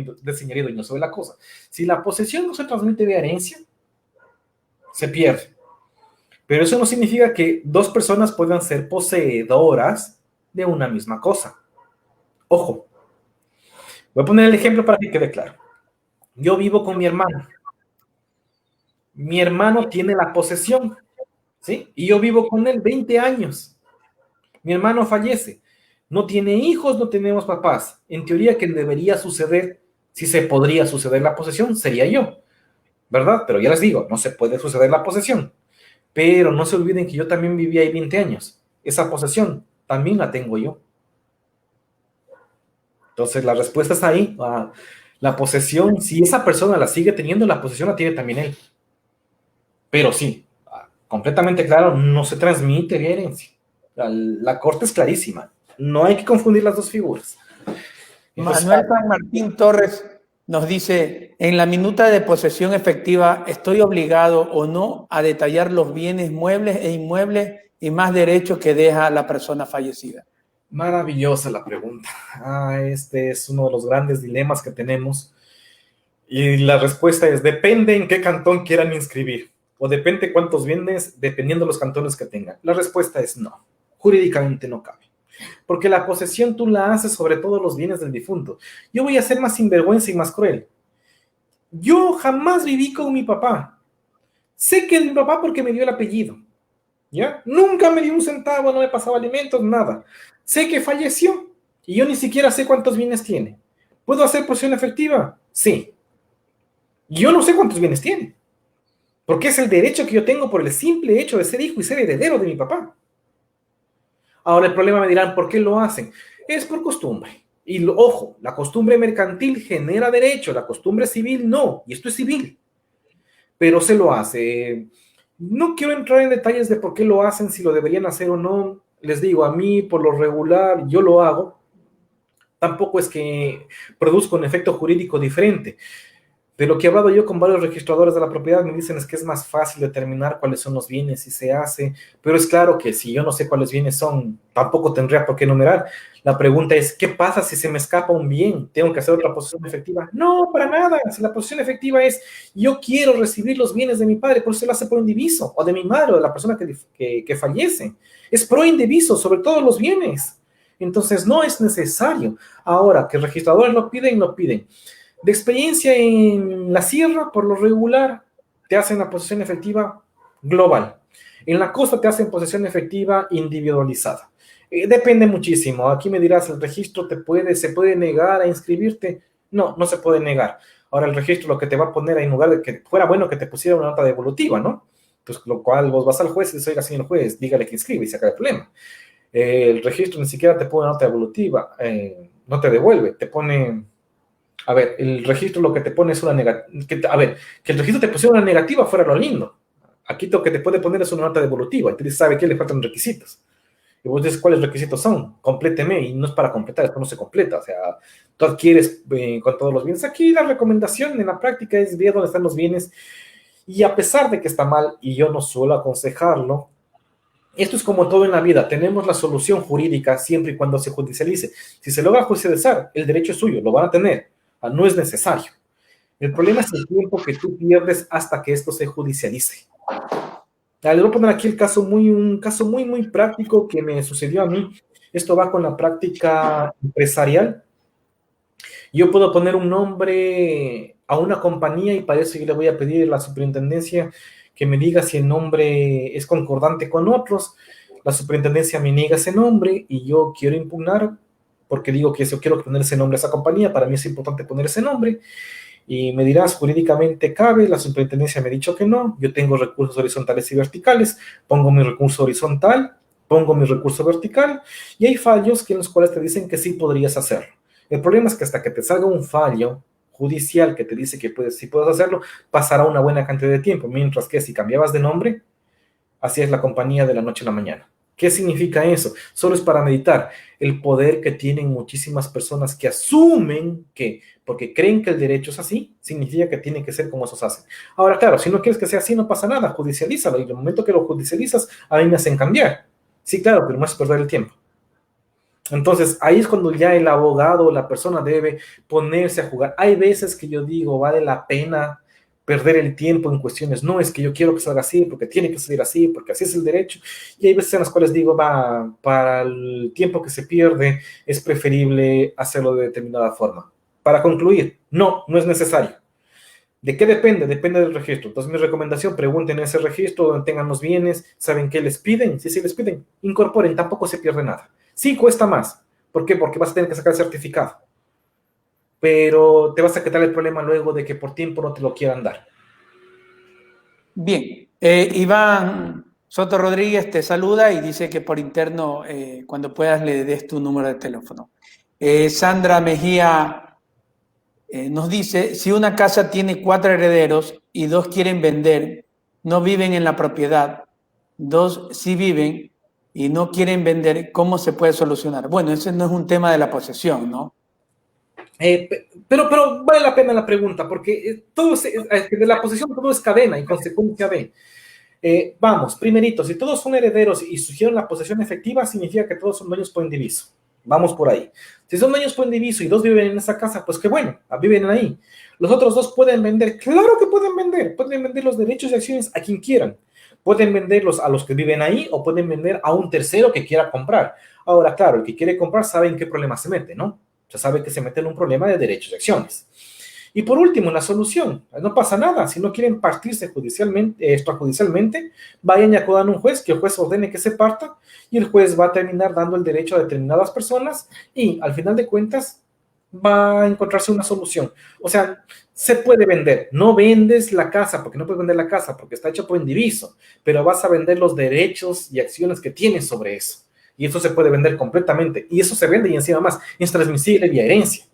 y dueño sobre la cosa. Si la posesión no se transmite de herencia, se pierde. Pero eso no significa que dos personas puedan ser poseedoras de una misma cosa. Ojo, voy a poner el ejemplo para que quede claro. Yo vivo con mi hermano. Mi hermano tiene la posesión, ¿sí? Y yo vivo con él 20 años. Mi hermano fallece. No tiene hijos, no tenemos papás. En teoría, quien debería suceder, si se podría suceder la posesión, sería yo, ¿verdad? Pero ya les digo, no se puede suceder la posesión. Pero no se olviden que yo también viví ahí 20 años. Esa posesión también la tengo yo. Entonces, la respuesta está ahí. La posesión, si esa persona la sigue teniendo, la posesión la tiene también él. Pero sí, completamente claro, no se transmite herencia. La corte es clarísima. No hay que confundir las dos figuras. Entonces, Manuel San Martín Torres nos dice, en la minuta de posesión efectiva, ¿estoy obligado o no a detallar los bienes muebles e inmuebles y más derechos que deja la persona fallecida? Maravillosa la pregunta. Este es uno de los grandes dilemas que tenemos. Y la respuesta es, depende en qué cantón quieran inscribir. O depende cuántos bienes, dependiendo de los cantones que tengan. La respuesta es no. Jurídicamente no cabe. Porque la posesión tú la haces sobre todos los bienes del difunto. Yo voy a ser más sinvergüenza y más cruel. Yo jamás viví con mi papá. Sé que es mi papá porque me dio el apellido. ¿Ya? Nunca me dio un centavo, no me pasaba alimentos, nada. Sé que falleció y yo ni siquiera sé cuántos bienes tiene. ¿Puedo hacer posesión efectiva? Sí. Yo no sé cuántos bienes tiene. Porque es el derecho que yo tengo por el simple hecho de ser hijo y ser heredero de mi papá. Ahora el problema me dirán, ¿por qué lo hacen? Es por costumbre. Y ojo, la costumbre mercantil genera derecho, la costumbre civil no, y esto es civil. Pero se lo hace. No quiero entrar en detalles de por qué lo hacen, si lo deberían hacer o no. Les digo, a mí por lo regular yo lo hago. Tampoco es que produzca un efecto jurídico diferente. De lo que he hablado yo con varios registradores de la propiedad, me dicen es que es más fácil determinar cuáles son los bienes y se hace, pero es claro que si yo no sé cuáles bienes son, tampoco tendría por qué enumerar. La pregunta es, ¿qué pasa si se me escapa un bien? ¿Tengo que hacer otra posesión efectiva? No, para nada. Si la posesión efectiva es, yo quiero recibir los bienes de mi padre, por eso lo hace pro indiviso, o de mi madre, o de la persona que fallece. Es pro indiviso sobre todos los bienes. Entonces no es necesario. Ahora, que registradores lo piden, lo piden. De experiencia en la sierra, por lo regular, te hacen la posesión efectiva global. En la costa te hacen posesión efectiva individualizada. Depende muchísimo. Aquí me dirás, ¿el registro se puede negar a inscribirte? No, no se puede negar. Ahora el registro lo que te va a poner, en lugar de que fuera bueno que te pusiera una nota devolutiva, ¿no? Pues lo cual vos vas al juez y dices, oiga, señor juez, dígale que inscribe y se acaba el problema. El registro ni siquiera te pone una nota devolutiva, no te devuelve, te pone... A ver, el registro lo que te pone es una negativa. A ver, que el registro te pusiera una negativa fuera lo lindo. Aquí lo que te puede poner es una nota devolutiva. Entonces sabe que le faltan requisitos. Y vos dices, ¿cuáles requisitos son? Compléteme. Y no es para completar, esto no se completa. O sea, tú adquieres con todos los bienes. Aquí la recomendación en la práctica es ver dónde están los bienes. Y a pesar de que está mal, y yo no suelo aconsejarlo, esto es como todo en la vida. Tenemos la solución jurídica siempre y cuando se judicialice. Si se logra judicializar, el derecho es suyo, lo van a tener. No es necesario. El problema es el tiempo que tú pierdes hasta que esto se judicialice. Les voy a poner aquí un caso muy práctico que me sucedió a mí. Esto va con la práctica empresarial. Yo puedo poner un nombre a una compañía y para eso yo le voy a pedir a la superintendencia que me diga si el nombre es concordante con otros. La superintendencia me niega ese nombre y yo quiero impugnar porque digo que yo quiero poner ese nombre a esa compañía, para mí es importante poner ese nombre. Y me dirás, jurídicamente cabe, la superintendencia me ha dicho que no, yo tengo recursos horizontales y verticales, pongo mi recurso horizontal, pongo mi recurso vertical, y hay fallos en los cuales te dicen que sí podrías hacerlo. El problema es que hasta que te salga un fallo judicial que te dice que sí puedes hacerlo, pasará una buena cantidad de tiempo, mientras que si cambiabas de nombre, así es la compañía de la noche a la mañana. ¿Qué significa eso? Solo es para meditar el poder que tienen muchísimas personas que asumen que, porque creen que el derecho es así, significa que tiene que ser como esos hacen. Ahora, claro, si no quieres que sea así, no pasa nada, judicialízalo, y en el momento que lo judicializas, a mí me hacen cambiar. Sí, claro, pero no es perder el tiempo. Entonces, ahí es cuando ya el abogado o la persona debe ponerse a jugar. Hay veces que yo digo, vale la pena perder el tiempo en cuestiones. No, es que yo quiero que salga así, porque tiene que salir así, porque así es el derecho. Y hay veces en las cuales digo, va, para el tiempo que se pierde, es preferible hacerlo de determinada forma. Para concluir, no, no es necesario. ¿De qué depende? Depende del registro. Entonces, mi recomendación, pregunten en ese registro donde tengan los bienes, saben qué les piden. Si les piden, incorporen, tampoco se pierde nada. Sí, cuesta más. ¿Por qué? Porque vas a tener que sacar el certificado. Pero te vas a quitar el problema luego de que por tiempo no te lo quieran dar. Bien, Iván Soto Rodríguez te saluda y dice que por interno, cuando puedas, le des tu número de teléfono. Sandra Mejía nos dice, si una casa tiene 4 herederos y 2 quieren vender, no viven en la propiedad, 2 sí viven y no quieren vender, ¿cómo se puede solucionar? Bueno, ese no es un tema de la posesión, ¿no? Pero vale la pena la pregunta, porque de la posesión todo es cadena y consecuencia de. Vamos, primerito, si todos son herederos y surgieron la posesión efectiva, significa que todos son dueños por indiviso. Vamos por ahí. Si son dueños por indiviso y 2 viven en esa casa, pues qué bueno, viven ahí. Los otros 2 pueden vender, claro que pueden vender los derechos y acciones a quien quieran. Pueden venderlos a los que viven ahí o pueden vender a un tercero que quiera comprar. Ahora, claro, el que quiere comprar sabe en qué problema se mete, ¿no? O sea, sabe que se mete en un problema de derechos y acciones. Y por último, la solución, no pasa nada, si no quieren partirse judicialmente, extrajudicialmente, vayan y acudan a un juez, que el juez ordene que se parta, y el juez va a terminar dando el derecho a determinadas personas, y al final de cuentas va a encontrarse una solución. O sea, se puede vender, no vendes la casa, porque no puedes vender la casa, porque está hecho por indiviso, pero vas a vender los derechos y acciones que tienes sobre eso, y eso se puede vender completamente, y eso se vende y encima más, es transmisible vía herencia.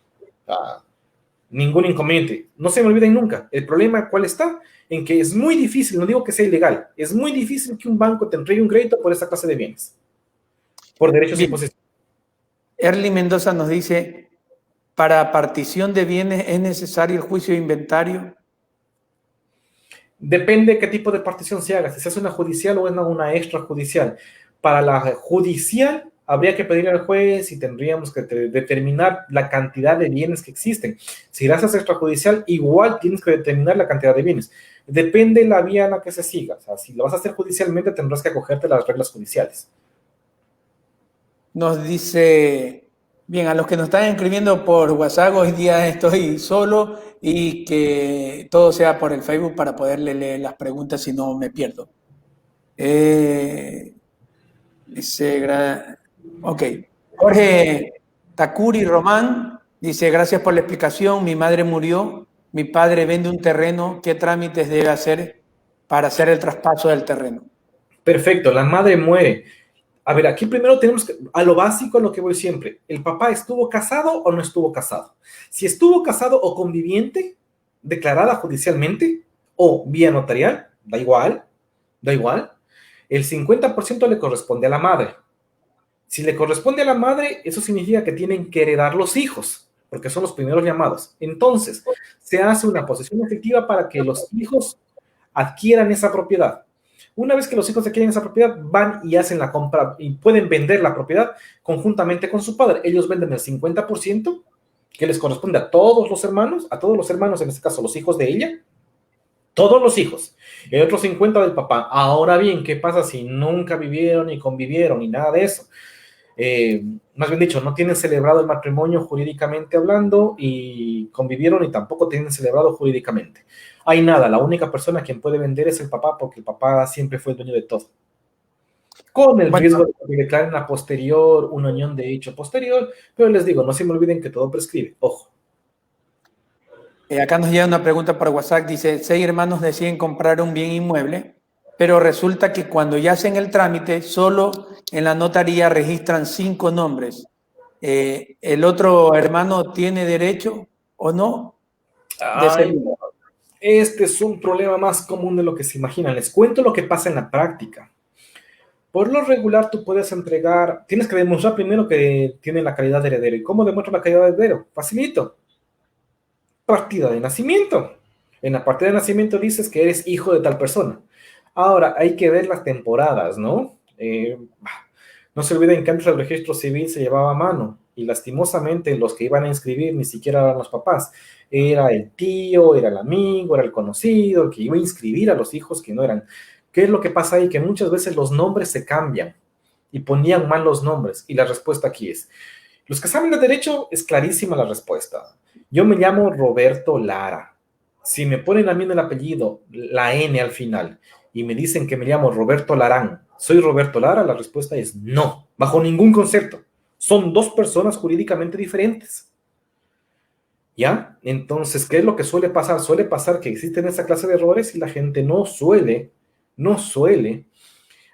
Ningún inconveniente. No se me olviden nunca. El problema, ¿cuál está? En que es muy difícil, no digo que sea ilegal, es muy difícil que un banco te entregue un crédito por esa clase de bienes, por derechos y posesiones. Erly Mendoza nos dice, ¿para partición de bienes es necesario el juicio de inventario? Depende qué tipo de partición se haga, si se hace una judicial o una extrajudicial. Para la judicial, habría que pedirle al juez y tendríamos que determinar la cantidad de bienes que existen. Si la haces extrajudicial, igual tienes que determinar la cantidad de bienes. Depende de la vía en la que se siga. O sea, si lo vas a hacer judicialmente, tendrás que acogerte a las reglas judiciales. Nos dice, bien, a los que nos están escribiendo por WhatsApp, hoy día estoy solo y que todo sea por el Facebook para poderle leer las preguntas si no me pierdo. Ok. Jorge Takuri Román dice, gracias por la explicación, mi madre murió, mi padre vende un terreno, ¿qué trámites debe hacer para hacer el traspaso del terreno? Perfecto, la madre muere. A ver, aquí primero tenemos que, a lo básico, a lo que voy siempre. ¿El papá estuvo casado o no estuvo casado? Si estuvo casado o conviviente, declarada judicialmente o vía notarial, da igual, da igual. El 50% le corresponde a la madre. Si le corresponde a la madre, eso significa que tienen que heredar los hijos, porque son los primeros llamados. Entonces, se hace una posesión efectiva para que los hijos adquieran esa propiedad. Una vez que los hijos adquieren esa propiedad, van y hacen la compra y pueden vender la propiedad conjuntamente con su padre. Ellos venden el 50% que les corresponde a todos los hermanos, en este caso los hijos de ella, todos los hijos. El otro 50% del papá. Ahora bien, ¿qué pasa si nunca vivieron ni convivieron ni nada de eso? Más bien dicho, no tienen celebrado el matrimonio jurídicamente hablando y convivieron y tampoco tienen celebrado jurídicamente. hay nada, la única persona quien puede vender es el papá, porque el papá siempre fue el dueño de todo. Con el Bueno, riesgo de que declaren a posterior una unión de hecho posterior, pero les digo, no se me olviden que todo prescribe, ojo. acá nos llega una pregunta por WhatsApp, dice, 6 hermanos deciden comprar un bien inmueble, pero resulta que cuando ya hacen el trámite, solo en la notaría registran 5 nombres. ¿El otro hermano tiene derecho o no de ese Ay, bien? este es un problema más común de lo que se imaginan. Les cuento lo que pasa en la práctica. Por lo regular, tú puedes entregar, tienes que demostrar primero que tiene la calidad de heredero. ¿Y cómo demuestro la calidad de heredero? Facilito. Partida de nacimiento. En la partida de nacimiento dices que eres hijo de tal persona. Ahora, hay que ver las temporadas, ¿no? No se olviden que antes el registro civil se llevaba a mano y lastimosamente los que iban a inscribir ni siquiera eran los papás. Era el tío, era el amigo, era el conocido, el que iba a inscribir a los hijos que no eran. ¿Qué es lo que pasa ahí? Que muchas veces los nombres se cambian y ponían mal los nombres. Y la respuesta aquí es, los que saben de derecho, es clarísima la respuesta. Yo me llamo Roberto Lara. Si me ponen a mí en el apellido, la N al final, y me dicen que me llamo Roberto Larán, ¿soy Roberto Lara? La respuesta es no, bajo ningún concepto. Son dos personas jurídicamente diferentes. ¿Ya? Entonces, ¿qué es lo que suele pasar? Suele pasar que existen esa clase de errores y la gente no suele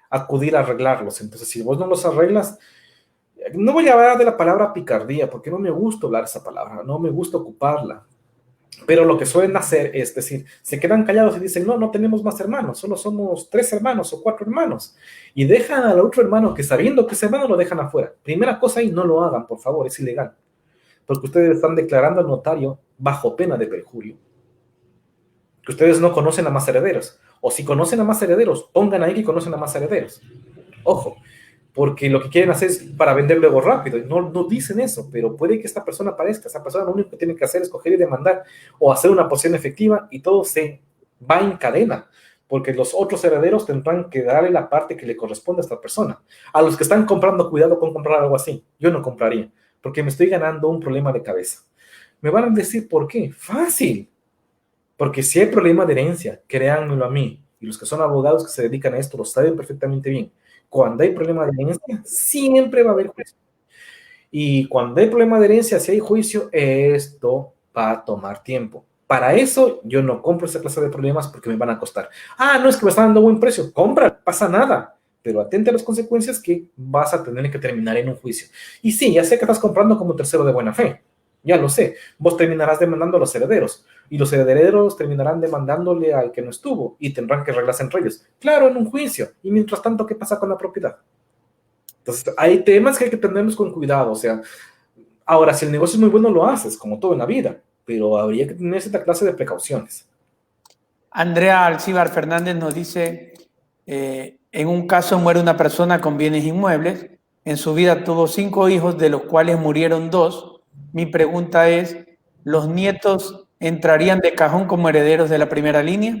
acudir a arreglarlos. Entonces, si vos no los arreglas, no voy a hablar de la palabra picardía, porque no me gusta hablar esa palabra, no me gusta ocuparla. Pero lo que suelen hacer es decir, se quedan callados y dicen, no, no tenemos más hermanos, solo somos 3 hermanos o 4 hermanos. Y dejan al otro hermano que sabiendo que es hermano lo dejan afuera. Primera cosa ahí, no lo hagan, por favor, es ilegal. Porque ustedes están declarando al notario bajo pena de perjurio. Que ustedes no conocen a más herederos. O si conocen a más herederos, pongan ahí que conocen a más herederos. Ojo, porque lo que quieren hacer es para vender luego rápido, y no dicen eso, pero puede que esta persona aparezca, esa persona lo único que tiene que hacer es coger y demandar, o hacer una posición efectiva, y todo se va en cadena, porque los otros herederos tendrán que darle la parte que le corresponde a esta persona. A los que están comprando, cuidado con comprar algo así, yo no compraría, porque me estoy ganando un problema de cabeza. Me van a decir, ¿por qué? Fácil, porque si hay problema de herencia, créanmelo a mí, y los que son abogados que se dedican a esto lo saben perfectamente bien. Cuando hay problema de herencia, siempre va a haber juicio. Y cuando hay problema de herencia, si hay juicio, esto va a tomar tiempo. Para eso, yo no compro esa clase de problemas porque me van a costar. Ah, no es que me está dando buen precio. Compra, pasa nada. Pero atente a las consecuencias que vas a tener que terminar en un juicio. Y sí, ya sé que estás comprando como tercero de buena fe. Ya lo sé. Vos terminarás demandando a los herederos. Y los herederos terminarán demandándole al que no estuvo. Y tendrán que arreglarse entre ellos. Claro, en un juicio. Y mientras tanto, ¿qué pasa con la propiedad? Entonces, hay temas que hay que tenerlos con cuidado. O sea, ahora, si el negocio es muy bueno, lo haces, como todo en la vida. Pero habría que tener esta clase de precauciones. Andrea Alcíbar Fernández nos dice, en un caso muere una persona con bienes inmuebles, en su vida tuvo 5 hijos, de los cuales murieron 2. Mi pregunta es, ¿los nietos entrarían de cajón como herederos de la primera línea?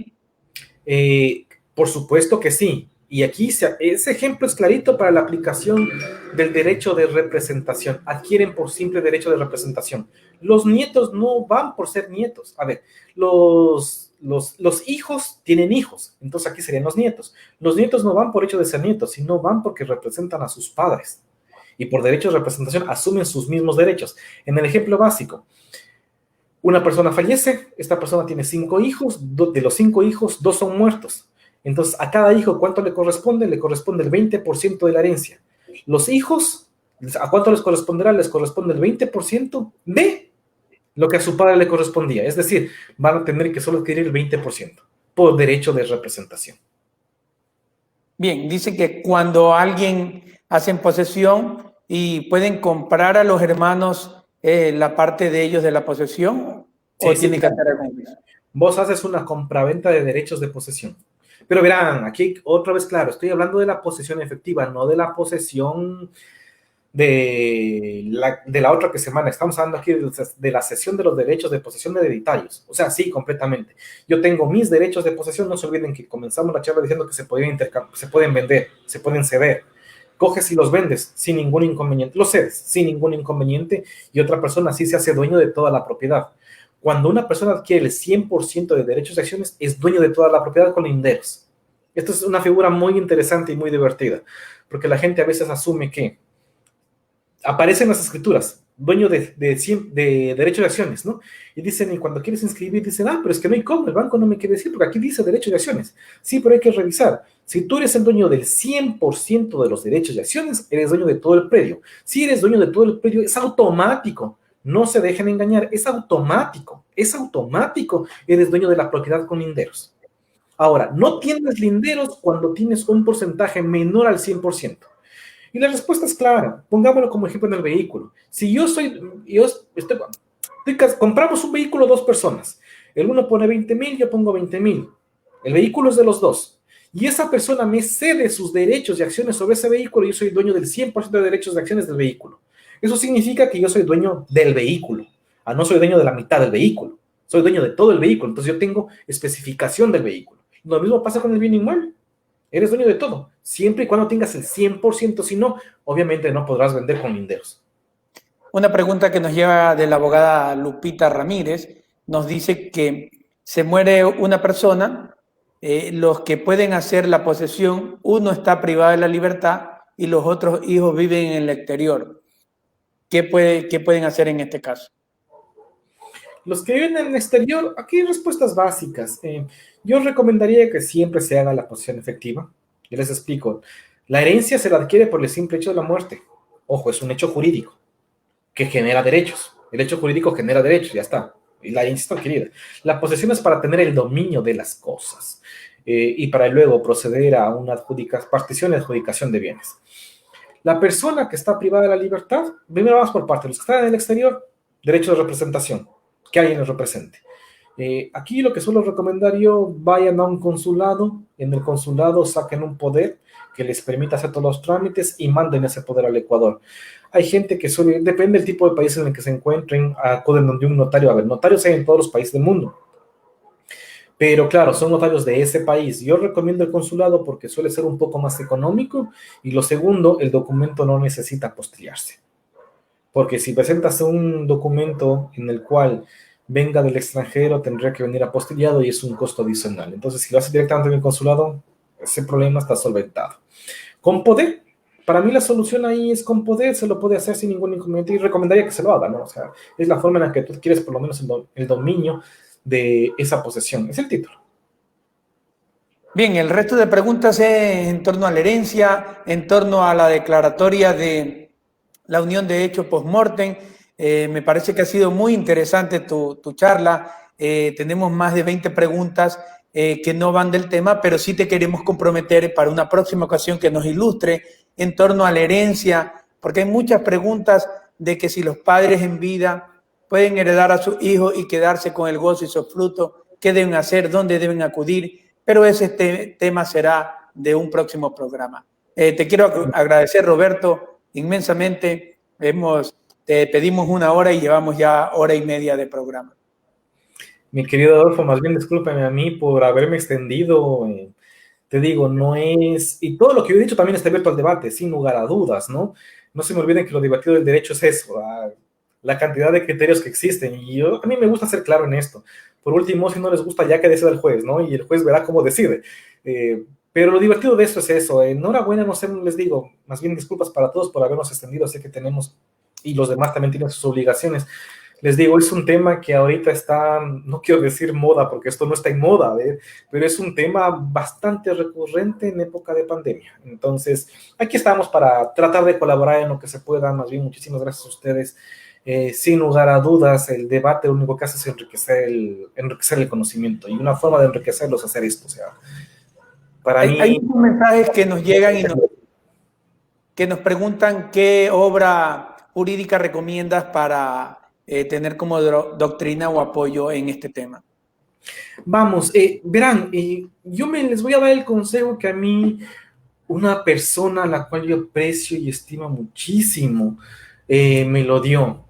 Por supuesto que sí. Y aquí ese ejemplo es clarito para la aplicación del derecho de representación. Adquieren por simple derecho de representación. Los nietos no van por ser nietos. A ver, los hijos tienen hijos, entonces aquí serían los nietos. Los nietos no van por hecho de ser nietos, sino van porque representan a sus padres. Y por derecho de representación asumen sus mismos derechos. En el ejemplo básico, una persona fallece, esta persona tiene 5 hijos, de los 5 hijos, 2 son muertos. Entonces, a cada hijo, ¿cuánto le corresponde? Le corresponde el 20% de la herencia. Los hijos, ¿a cuánto les corresponderá? Les corresponde el 20% de lo que a su padre le correspondía. Es decir, van a tener que solo adquirir el 20% por derecho de representación. Bien, dice que cuando alguien hace en posesión y pueden comprar a los hermanos la parte de ellos de la posesión, o Sí, sí, tiene que claro. hacer algo más. Vos haces una compraventa de derechos de posesión. Pero verán, aquí otra vez claro, estoy hablando de la posesión efectiva, no de la posesión de la otra que semana. Estamos hablando aquí de la cesión de los derechos de posesión de hereditarios. O sea, sí, completamente. Yo tengo mis derechos de posesión, no se olviden que comenzamos la charla diciendo que se pueden vender, se pueden ceder. Coges y los vendes sin ningún inconveniente, los cedes sin ningún inconveniente y otra persona sí se hace dueño de toda la propiedad. Cuando una persona adquiere el 100% de derechos de acciones, es dueño de toda la propiedad con linderos. Esto es una figura muy interesante y muy divertida, porque la gente a veces asume que aparecen las escrituras, dueño de derechos de acciones, ¿no? Y dicen, y cuando quieres inscribir, dicen, pero es que no hay cómo, el banco no me quiere decir, porque aquí dice derechos de acciones. Sí, pero hay que revisar. Si tú eres el dueño del 100% de los derechos de acciones, eres dueño de todo el predio. Si eres dueño de todo el predio, es automático. No se dejen engañar, es automático, eres dueño de la propiedad con linderos. Ahora, no tienes linderos cuando tienes un porcentaje menor al 100%. Y la respuesta es clara. Pongámoslo como ejemplo en el vehículo. Si compramos un vehículo dos personas, el uno pone 20,000, yo pongo 20,000. El vehículo es de los dos. Y esa persona me cede sus derechos y acciones sobre ese vehículo y yo soy dueño del 100% de derechos y acciones del vehículo. Eso significa que yo soy dueño del vehículo. No soy dueño de la mitad del vehículo. Soy dueño de todo el vehículo. Entonces yo tengo especificación del vehículo. Lo mismo pasa con el bien inmueble. Eres dueño de todo, siempre y cuando tengas el 100%, si no, obviamente no podrás vender con linderos. Una pregunta que nos lleva de la abogada Lupita Ramírez, nos dice que se muere una persona, los que pueden hacer la posesión, uno está privado de la libertad y los otros hijos viven en el exterior. ¿Qué pueden hacer en este caso? Los que viven en el exterior, aquí hay respuestas básicas. Yo recomendaría que siempre se haga la posesión efectiva. Yo les explico. La herencia se la adquiere por el simple hecho de la muerte. Ojo, es un hecho jurídico que genera derechos. El hecho jurídico genera derechos, ya está. Y la herencia está adquirida. La posesión es para tener el dominio de las cosas y para luego proceder a una partición y adjudicación de bienes. La persona que está privada de la libertad, primero vamos por parte. Los que están en el exterior, derecho de representación, que alguien les represente. Aquí lo que suelo recomendar yo, vayan a un consulado, en el consulado saquen un poder que les permita hacer todos los trámites y manden ese poder al Ecuador. Hay gente que suele, depende del tipo de país en el que se encuentren, acuden donde un notario. A ver, notarios hay en todos los países del mundo, pero claro, son notarios de ese país. Yo recomiendo el consulado porque suele ser un poco más económico y lo segundo, el documento no necesita apostillarse. Porque si presentas un documento en el cual venga del extranjero, tendría que venir apostillado y es un costo adicional. Entonces, si lo haces directamente en el consulado, ese problema está solventado. Con poder, para mí la solución ahí es con poder, se lo puede hacer sin ningún inconveniente y recomendaría que se lo haga, ¿no? O sea, es la forma en la que tú quieres por lo menos el dominio de esa posesión, es el título. Bien, el resto de preguntas es en torno a la herencia, en torno a la declaratoria de la unión de hecho post-mortem. Me parece que ha sido muy interesante tu charla. Tenemos más de 20 preguntas que no van del tema, pero sí te queremos comprometer para una próxima ocasión que nos ilustre en torno a la herencia, porque hay muchas preguntas de que si los padres en vida pueden heredar a sus hijos y quedarse con el gozo y sus frutos, qué deben hacer, dónde deben acudir, pero ese tema será de un próximo programa. Te quiero agradecer, Roberto, inmensamente. Te pedimos 1 hora y llevamos ya 1:30 de programa. Mi querido Adolfo, más bien discúlpame a mí por haberme extendido. Te digo, no es... Y todo lo que yo he dicho también está abierto al debate, sin lugar a dudas, ¿no? No se me olviden que lo divertido del derecho es eso, la cantidad de criterios que existen. Y a mí me gusta ser claro en esto. Por último, si no les gusta, ya que decida el juez, ¿no? Y el juez verá cómo decide. Pero lo divertido de esto es eso. Enhorabuena, no sé, les digo, más bien disculpas para todos por habernos extendido. Sé que tenemos, y los demás también tienen sus obligaciones. Les digo, es un tema que ahorita está, no quiero decir moda, porque esto no está en moda, pero es un tema bastante recurrente en época de pandemia. Entonces, aquí estamos para tratar de colaborar en lo que se pueda. Más bien, muchísimas gracias a ustedes. Sin lugar a dudas, el debate lo único que hace es enriquecer el conocimiento. Y una forma de enriquecerlo es hacer esto. O sea, para mí... Hay muchos mensajes que nos llegan y que nos preguntan qué obra jurídica recomiendas para tener como doctrina o apoyo en este tema. Vamos, verán, yo les voy a dar el consejo que a mí, una persona a la cual yo aprecio y estimo muchísimo, me lo dio.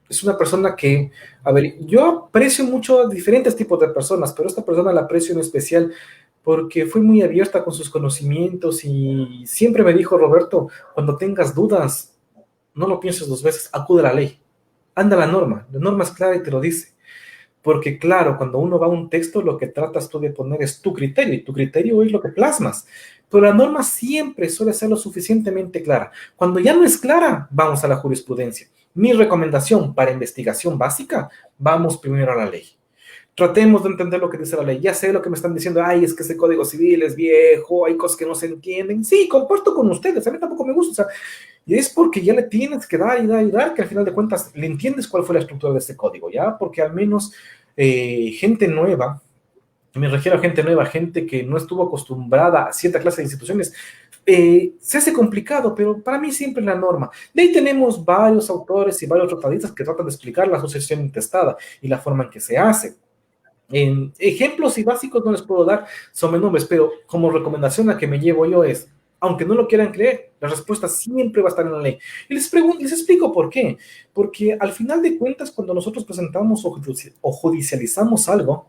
Es una persona que, a ver, yo aprecio mucho a diferentes tipos de personas, pero esta persona la aprecio en especial porque fue muy abierta con sus conocimientos y siempre me dijo, Roberto, cuando tengas dudas, no lo pienses 2 veces, acude a la ley. Anda la norma es clara y te lo dice. Porque claro, cuando uno va a un texto, lo que tratas tú de poner es tu criterio, y tu criterio es lo que plasmas. Pero la norma siempre suele ser lo suficientemente clara. Cuando ya no es clara, vamos a la jurisprudencia. Mi recomendación para investigación básica, vamos primero a la ley. Tratemos de entender lo que dice la ley. Ya sé lo que me están diciendo, ay, es que ese código civil es viejo, hay cosas que no se entienden. Sí, comparto con ustedes, a mí tampoco me gusta. O sea, y es porque ya le tienes que dar y dar y dar, que al final de cuentas le entiendes cuál fue la estructura de este código, ¿ya? Porque al menos gente nueva, me refiero a gente nueva, gente que no estuvo acostumbrada a cierta clase de instituciones, se hace complicado, pero para mí siempre es la norma. De ahí tenemos varios autores y varios tratadistas que tratan de explicar la asociación intestada y la forma en que se hace. Ejemplos y básicos no les puedo dar sobre nombres, pero como recomendación a que me llevo yo es, aunque no lo quieran creer, la respuesta siempre va a estar en la ley. Y les pregunto, les explico por qué. Porque al final de cuentas, cuando nosotros presentamos o judicializamos algo,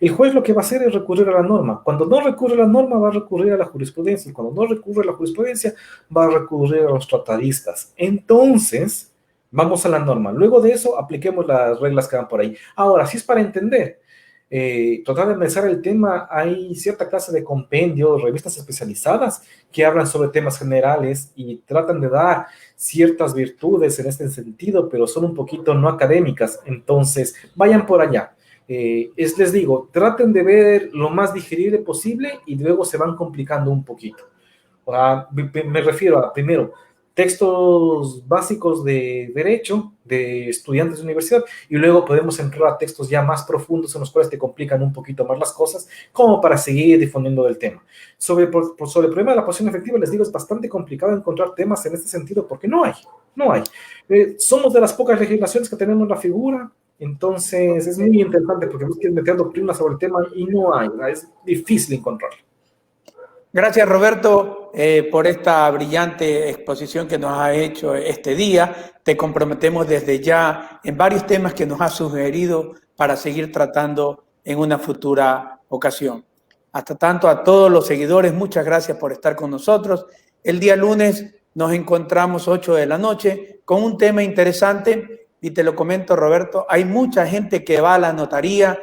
el juez lo que va a hacer es recurrir a la norma. Cuando no recurre a la norma, va a recurrir a la jurisprudencia. Y cuando no recurre a la jurisprudencia, va a recurrir a los tratadistas. Entonces, vamos a la norma. Luego de eso, apliquemos las reglas que van por ahí. Ahora, si es para entender, tratar de analizar el tema, hay cierta clase de compendios, revistas especializadas que hablan sobre temas generales y tratan de dar ciertas virtudes en este sentido, pero son un poquito no académicas. Entonces, vayan por allá. Les digo, traten de ver lo más digerible posible y luego se van complicando un poquito. Me refiero a, primero, textos básicos de derecho de estudiantes de universidad y luego podemos entrar a textos ya más profundos en los cuales te complican un poquito más las cosas, como para seguir difundiendo el tema. Sobre el problema de la posición efectiva, les digo, es bastante complicado encontrar temas en este sentido porque no hay. Somos de las pocas legislaciones que tenemos la figura. Entonces es muy interesante porque vos quieres meter doctrina sobre el tema y no hay, ¿verdad? Es difícil encontrarlo. Gracias, Roberto, por esta brillante exposición que nos ha hecho este día. Te comprometemos desde ya en varios temas que nos has sugerido para seguir tratando en una futura ocasión. Hasta tanto, a todos los seguidores, muchas gracias por estar con nosotros. El día lunes nos encontramos 8 de la noche con un tema interesante y te lo comento, Roberto, hay mucha gente que va a la notaría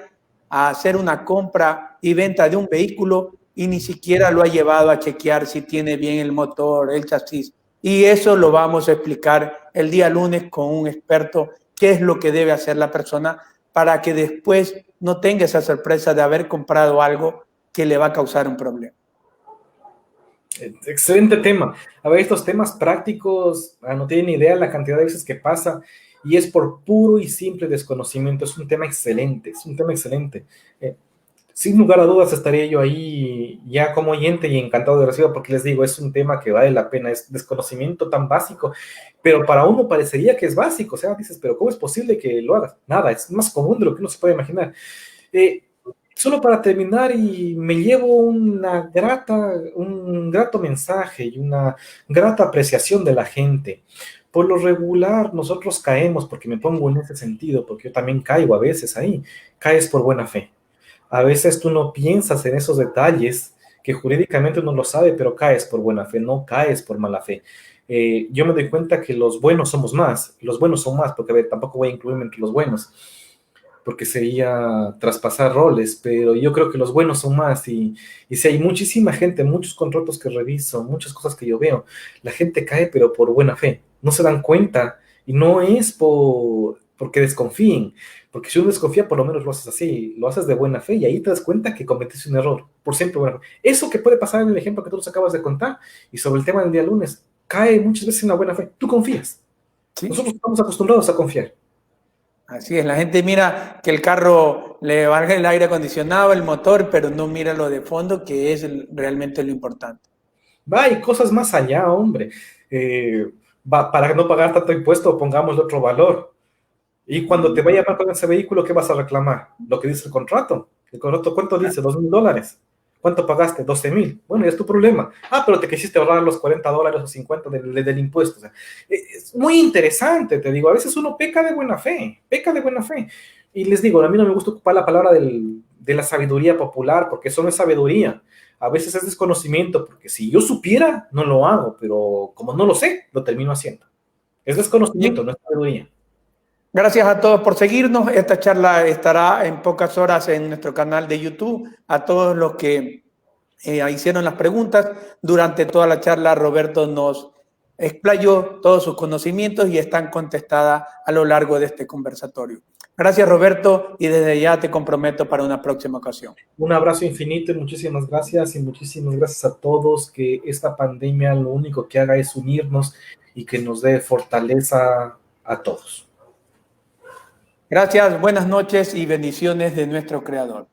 a hacer una compra y venta de un vehículo y ni siquiera lo ha llevado a chequear si tiene bien el motor, el chasis. Y eso lo vamos a explicar el día lunes con un experto, qué es lo que debe hacer la persona para que después no tenga esa sorpresa de haber comprado algo que le va a causar un problema. Excelente tema. A ver, estos temas prácticos, no tienen idea la cantidad de veces que pasa y es por puro y simple desconocimiento. Es un tema excelente, es un tema excelente. Sin lugar a dudas estaría yo ahí ya como oyente y encantado de recibir, porque les digo, es un tema que vale la pena, es desconocimiento tan básico, pero para uno parecería que es básico, o sea, dices, pero ¿cómo es posible que lo hagas? Nada, es más común de lo que uno se puede imaginar. Solo para terminar, y me llevo un grato mensaje y una grata apreciación de la gente. Por lo regular, nosotros caemos, porque me pongo en ese sentido, porque yo también caigo a veces ahí, caes por buena fe. A veces tú no piensas en esos detalles que jurídicamente uno lo sabe, pero caes por buena fe, no caes por mala fe. Yo me doy cuenta que los buenos somos más, los buenos son más, porque a ver, tampoco voy a incluirme entre los buenos, porque sería traspasar roles, pero yo creo que los buenos son más y si hay muchísima gente, muchos contratos que reviso, muchas cosas que yo veo, la gente cae pero por buena fe, no se dan cuenta y no es porque desconfíen, porque si uno desconfía por lo menos lo haces así, lo haces de buena fe y ahí te das cuenta que cometiste un error, por siempre bueno. Eso que puede pasar en el ejemplo que tú nos acabas de contar y sobre el tema del día lunes, cae muchas veces en la buena fe, tú confías, ¿Sí? Nosotros estamos acostumbrados a confiar. Así es, la gente mira que el carro le valga el aire acondicionado, el motor, pero no mira lo de fondo, que es realmente lo importante. Va, hay cosas más allá, hombre. Para no pagar tanto impuesto, pongámosle otro valor. Y cuando te vaya mal con ese vehículo, ¿qué vas a reclamar? Lo que dice el contrato. El contrato, ¿cuánto dice? $2,000. ¿Cuánto pagaste? 12,000. Bueno, ya es tu problema. Pero te quisiste ahorrar los $40 o 50 del impuesto. O sea, es muy interesante, te digo. A veces uno peca de buena fe, peca de buena fe. Y les digo, a mí no me gusta ocupar la palabra de la sabiduría popular, porque eso no es sabiduría. A veces es desconocimiento, porque si yo supiera, no lo hago, pero como no lo sé, lo termino haciendo. Es desconocimiento, no es sabiduría. Gracias a todos por seguirnos. Esta charla estará en pocas horas en nuestro canal de YouTube. A todos los que hicieron las preguntas, durante toda la charla Roberto nos explayó todos sus conocimientos y están contestadas a lo largo de este conversatorio. Gracias, Roberto, y desde ya te comprometo para una próxima ocasión. Un abrazo infinito y muchísimas gracias a todos. Que esta pandemia lo único que haga es unirnos y que nos dé fortaleza a todos. Gracias, buenas noches y bendiciones de nuestro Creador.